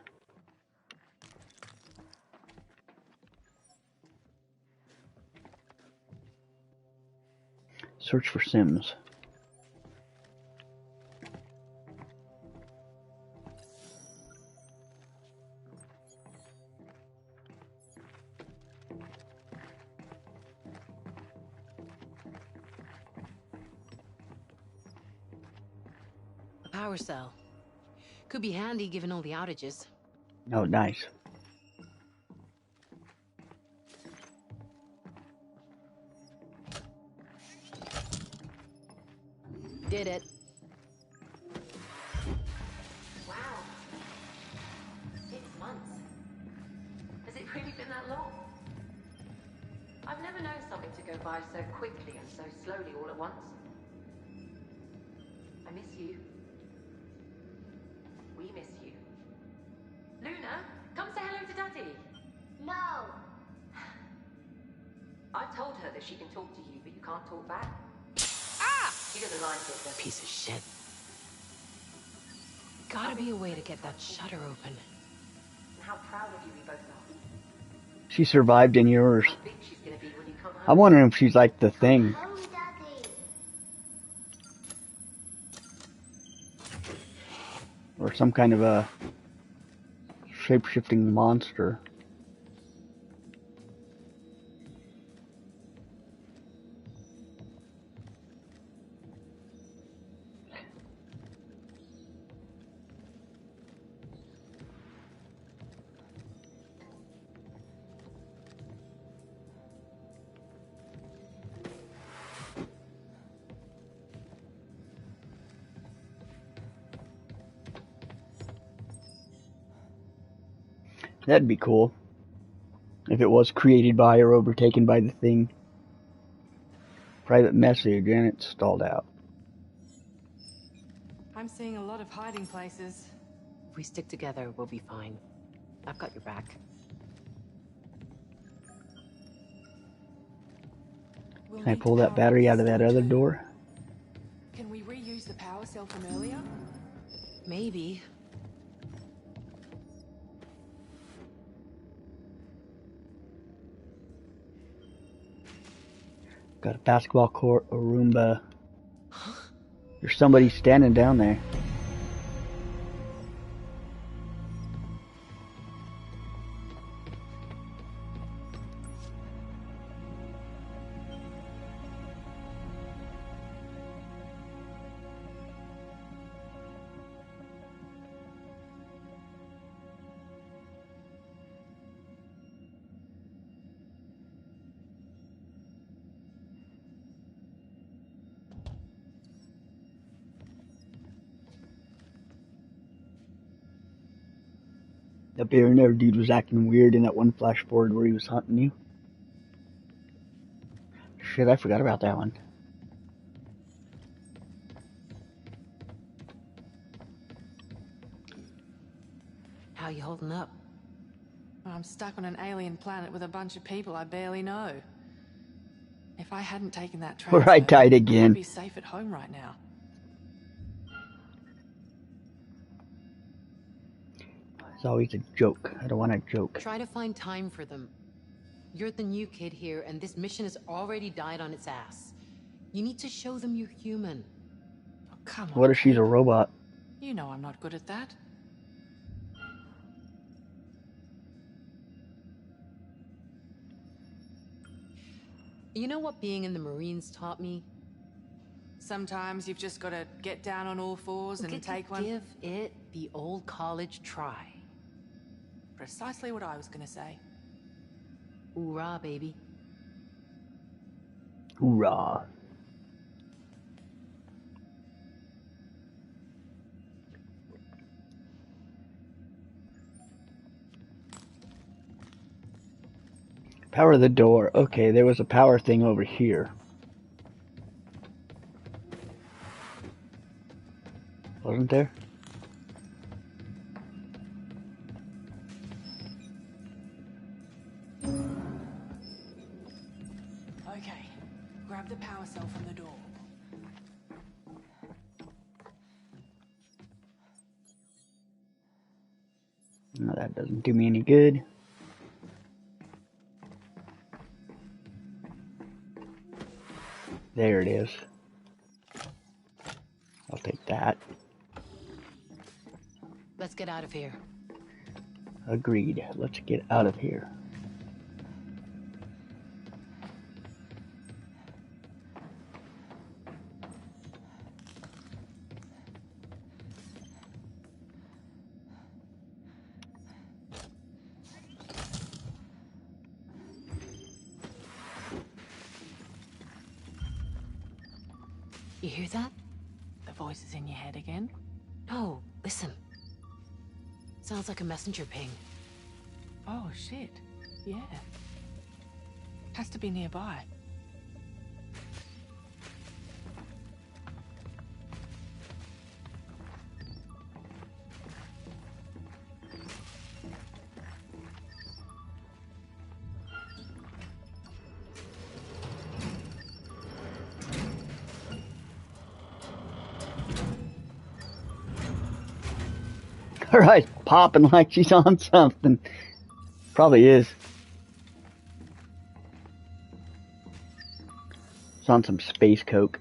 Search for Sims. A power cell. Could be handy given all the outages. Oh, nice. Did it. Wow. 6 months. Has it really been that long? I've never known something to go by so quickly and so slowly all at once. I miss you. We miss you. Luna, come say hello to Daddy. No. I told her that she can talk to you, but you can't talk back. Ah! She doesn't like it, does she? Piece of shit. Gotta be a way to get that shutter open. And how proud of you we both are. She survived in yours. How big she's gonna be when you come home. I'm wondering if she's like the Thing. Home, Daddy. Or some kind of a shape-shifting monster. That'd be cool. If it was created by or overtaken by the thing. Private message, and it's stalled out. I'm seeing a lot of hiding places. If we stick together, we'll be fine. I've got your back. Can I pull that battery out of that other door? Can we reuse the power cell from earlier? Maybe. Got a basketball court, a Roomba. There's somebody standing down there. That billionaire dude was acting weird in that one flash forward where he was hunting you. Shit, I forgot about that one. How you holding up? I'm stuck on an alien planet with a bunch of people I barely know. If I hadn't taken that transfer, Or I died again. I'd be safe at home right now. It's always a joke. I don't want a joke. Try to find time for them. You're the new kid here, and this mission has already died on its ass. You need to show them you're human. Oh, come on. What if she's a robot? You know I'm not good at that. You know what being in the Marines taught me? Sometimes you've just got to get down on all fours and take one. Give it the old college try. Precisely what I was going to say. Hoorah, baby. Hoorah. Power the door. Okay, there was a power thing over here. Wasn't there? Okay, grab the power cell from the door. No, that doesn't do me any good. There it is. I'll take that. Let's get out of here. Agreed. Let's get out of here. You hear that? The voice is in your head again? No, listen. Sounds like a messenger ping. Oh, shit. Yeah. Has to be nearby. Alright, popping like she's on something. Probably is. It's on some space coke.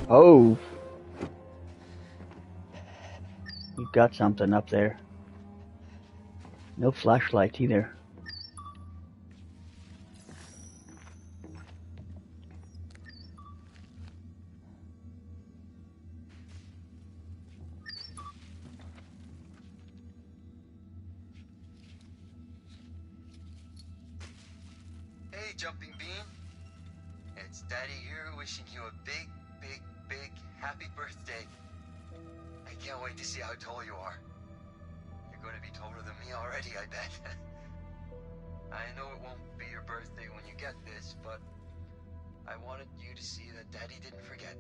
Oh. You've got something up there. No flashlight either. Hey, Jumping Bean. It's Daddy here wishing you a big, big, big happy birthday. I can't wait to see how tall you are. You're gonna be taller than me already, I bet. I know it won't be your birthday when you get this, but I wanted you to see that Daddy didn't forget.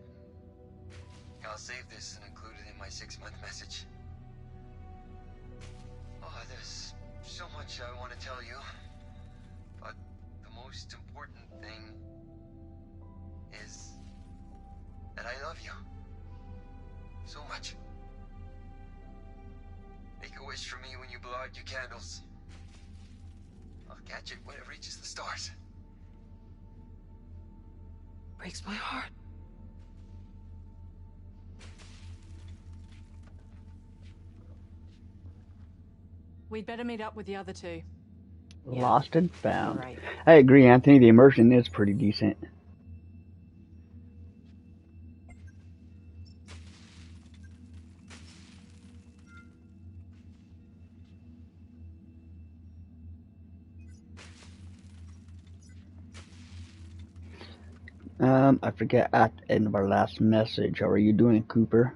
I'll save this and include it in my 6-month message. Oh, there's so much I want to tell you, but the most important thing is that I love you so much. Make a wish for me when you blow out your candles. I'll catch it when it reaches the stars. Breaks my heart. We'd better meet up with the other two. Lost and found. Right. I agree, Anthony. The immersion is pretty decent. I forget at the end of our last message. How are you doing, Cooper?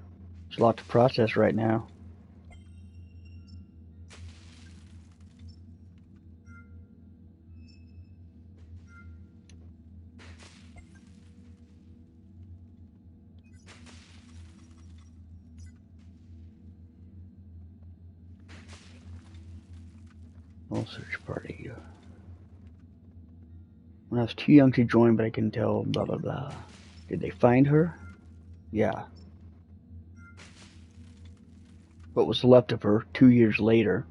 There's a lot to process right now. Full search party. When I was too young to join, but I can tell, blah, blah, blah. Did they find her? Yeah. What was left of her 2 years later?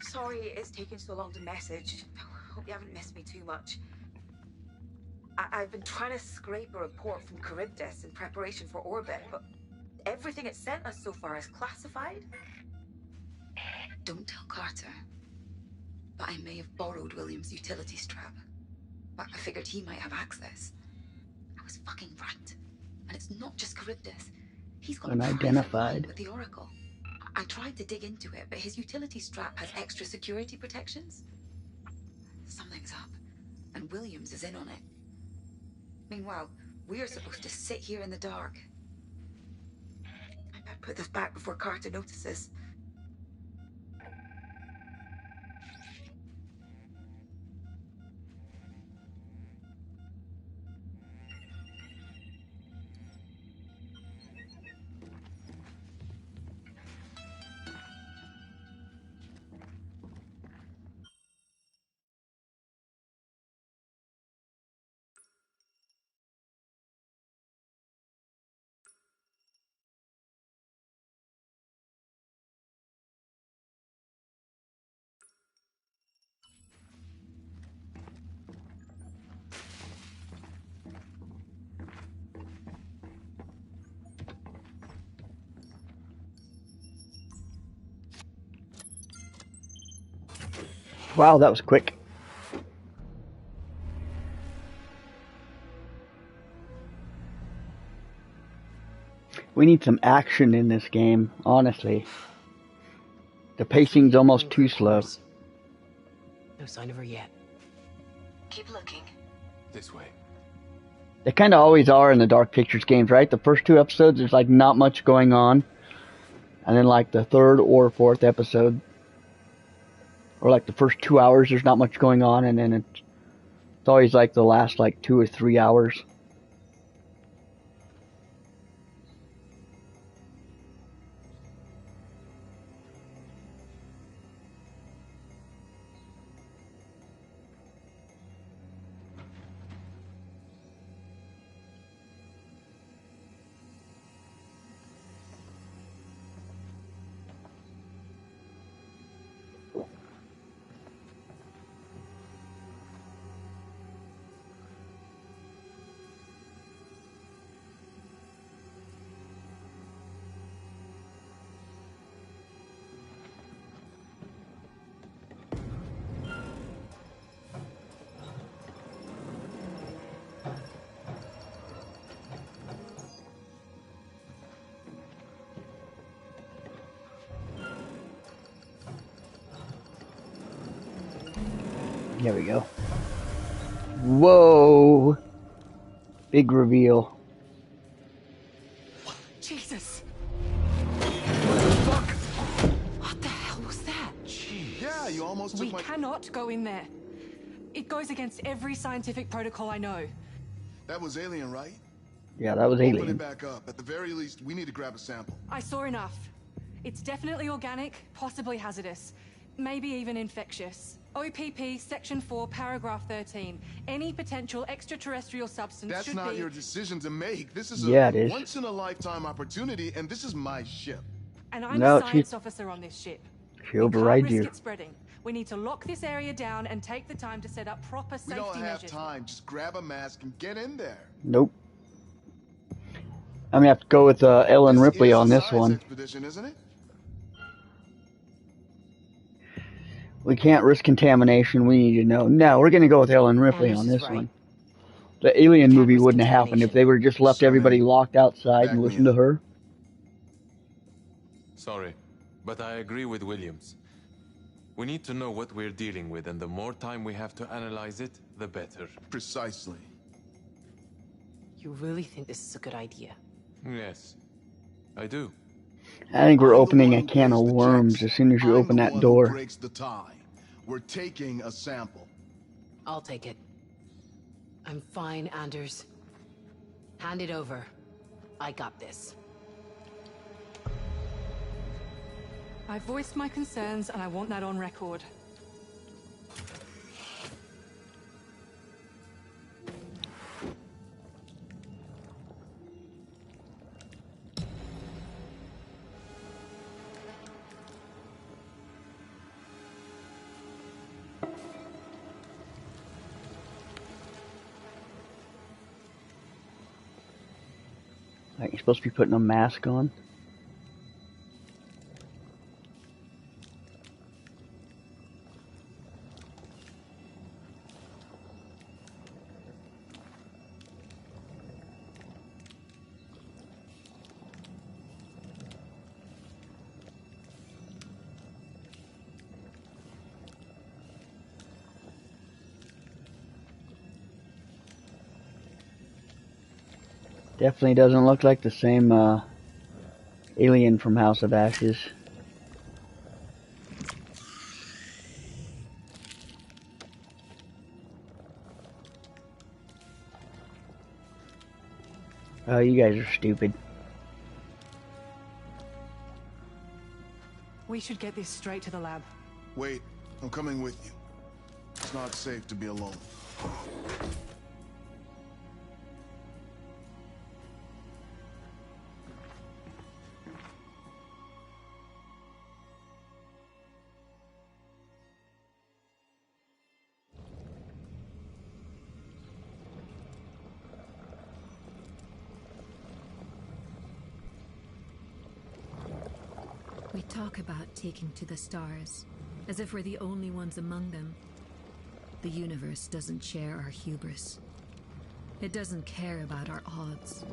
Sorry it's taken so long to message. Hope you haven't missed me too much. I've been trying to scrape a report from Charybdis in preparation for orbit, but everything it's sent us so far is classified. Don't tell Carter, but I may have borrowed William's utility strap. But I figured he might have access. I was fucking right. And it's not just Charybdis. He's got a private line with the Oracle. I tried to dig into it, but his utility strap has extra security protections. Something's up, and Williams is in on it. Meanwhile, we're supposed to sit here in the dark. I better put this back before Carter notices. Wow, that was quick. We need some action in this game, honestly. The pacing's almost too slow. No sign of her yet. Keep looking. This way. They kind of always are in the Dark Pictures games, right? The first 2 episodes, there's like not much going on. And then like the 3rd or 4th episode, or like the first 2 hours, there's not much going on. And then it's always like the last like 2 or 3 hours. There we go. Whoa! Big reveal. Jesus! What the hell was that? Jeez. Yeah, you almost took We cannot go in there. It goes against every scientific protocol I know. That was alien, right? Yeah, that was Open alien. it back up. At the very least, we need to grab a sample. I saw enough. It's definitely organic, possibly hazardous, maybe even infectious. OPP Section 4, Paragraph 13. Any potential extraterrestrial substance That's should not be... your decision to make. This is Yeah, a it is. once-in-a-lifetime opportunity, and this is my ship. And I'm No, a science officer on this ship. She We can't overrides risk you. it spreading. We need to lock this area down and take the time to set up proper We safety don't have measures. time. Just grab a mask and get in there. Nope. I'm gonna have to go with Ellen Ripley is on a this science one. Expedition, isn't it? We can't risk contamination. We need to know. No, we're gonna go with Ellen Ripley Anders on is this right. one. The alien Can't movie risk wouldn't have happened if they would have just left So everybody then, locked outside back and me listened to up. her. Sorry, but I agree with Williams. We need to know what we're dealing with, and the more time we have to analyze it, the better. Precisely. You really think this is a good idea? Yes, I do. I think we're I'm the opening one a who can pays of the worms checks. as soon as you I'm open the that one door. Who breaks the tie. We're taking a sample. I'll take it. I'm fine, Anders. Hand it over. I got this. I voiced my concerns and I want that on record. Like, you're supposed to be putting a mask on. Definitely doesn't look like the same alien from House of Ashes. Oh, you guys are stupid. We should get this straight to the lab. Wait, I'm coming with you. It's not safe to be alone. We talk about taking to the stars, as if we're the only ones among them. The universe doesn't share our hubris. It doesn't care about our odds.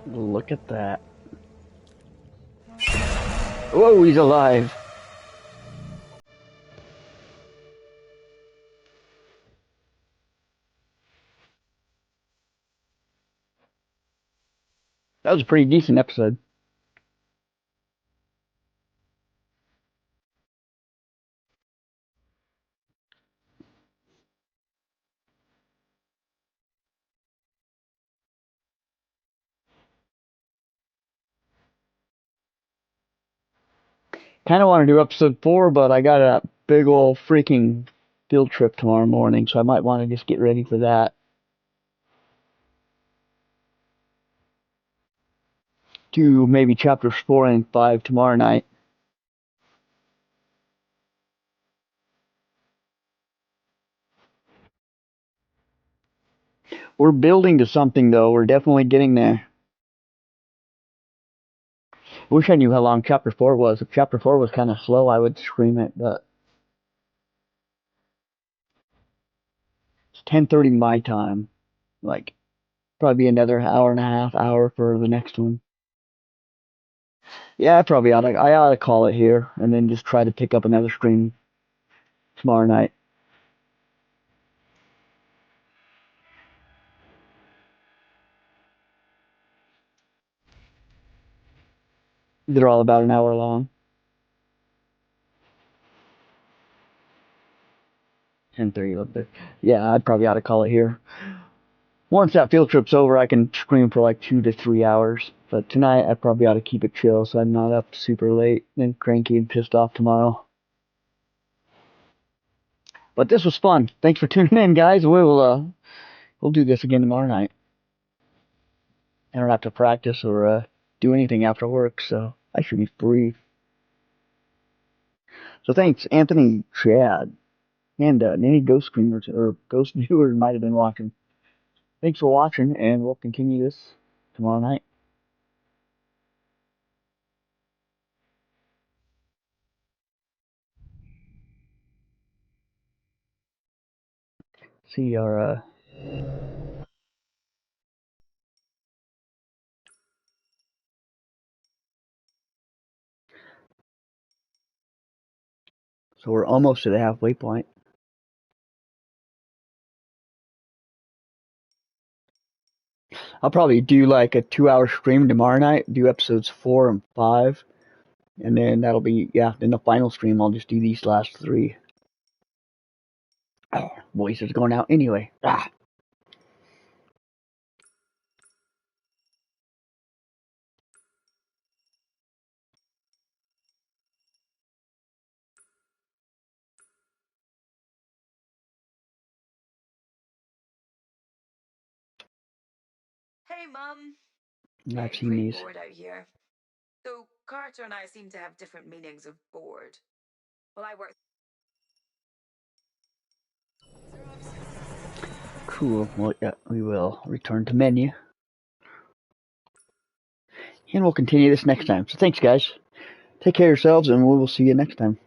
Look at that. Whoa, he's alive. That was a pretty decent episode. Kind of want to do episode 4, but I got a big ol' freaking field trip tomorrow morning, so I might want to just get ready for that. Do maybe chapters 4 and 5 tomorrow night. We're building to something, though. We're definitely getting there. I wish I knew how long chapter 4 was. If chapter 4 was kind of slow, I would scream it, but it's 10:30 my time. Like, Probably another hour and a half, hour for the next one. Yeah, I ought to call it here and then just try to pick up another stream tomorrow night. They're all about an hour long. 10:30. Yeah, I'd probably ought to call it here. Once that field trip's over, I can stream for like 2 to 3 hours. But tonight, I probably ought to keep it chill so I'm not up super late and cranky and pissed off tomorrow. But this was fun. Thanks for tuning in, guys. We'll do this again tomorrow night. I don't have to practice or do anything after work, so I should be free. So thanks, Anthony, Chad, and any ghost screamers or ghost viewers might have been watching. Thanks for watching, and we'll continue this tomorrow night. See our so we're almost to the halfway point. I'll probably do like a 2-hour stream tomorrow night, do episodes 4 and 5, and then that'll be, yeah, then the final stream I'll just do these last 3. Oh, voice is going out anyway. Ah. Hey, Mum. I've Getting seen pretty these. bored out here. So Carter and I seem to have different meanings of bored. Well, I work. Cool. Well, yeah, we will return to menu. And we'll continue this next time. So thanks, guys. Take care of yourselves, and we will see you next time.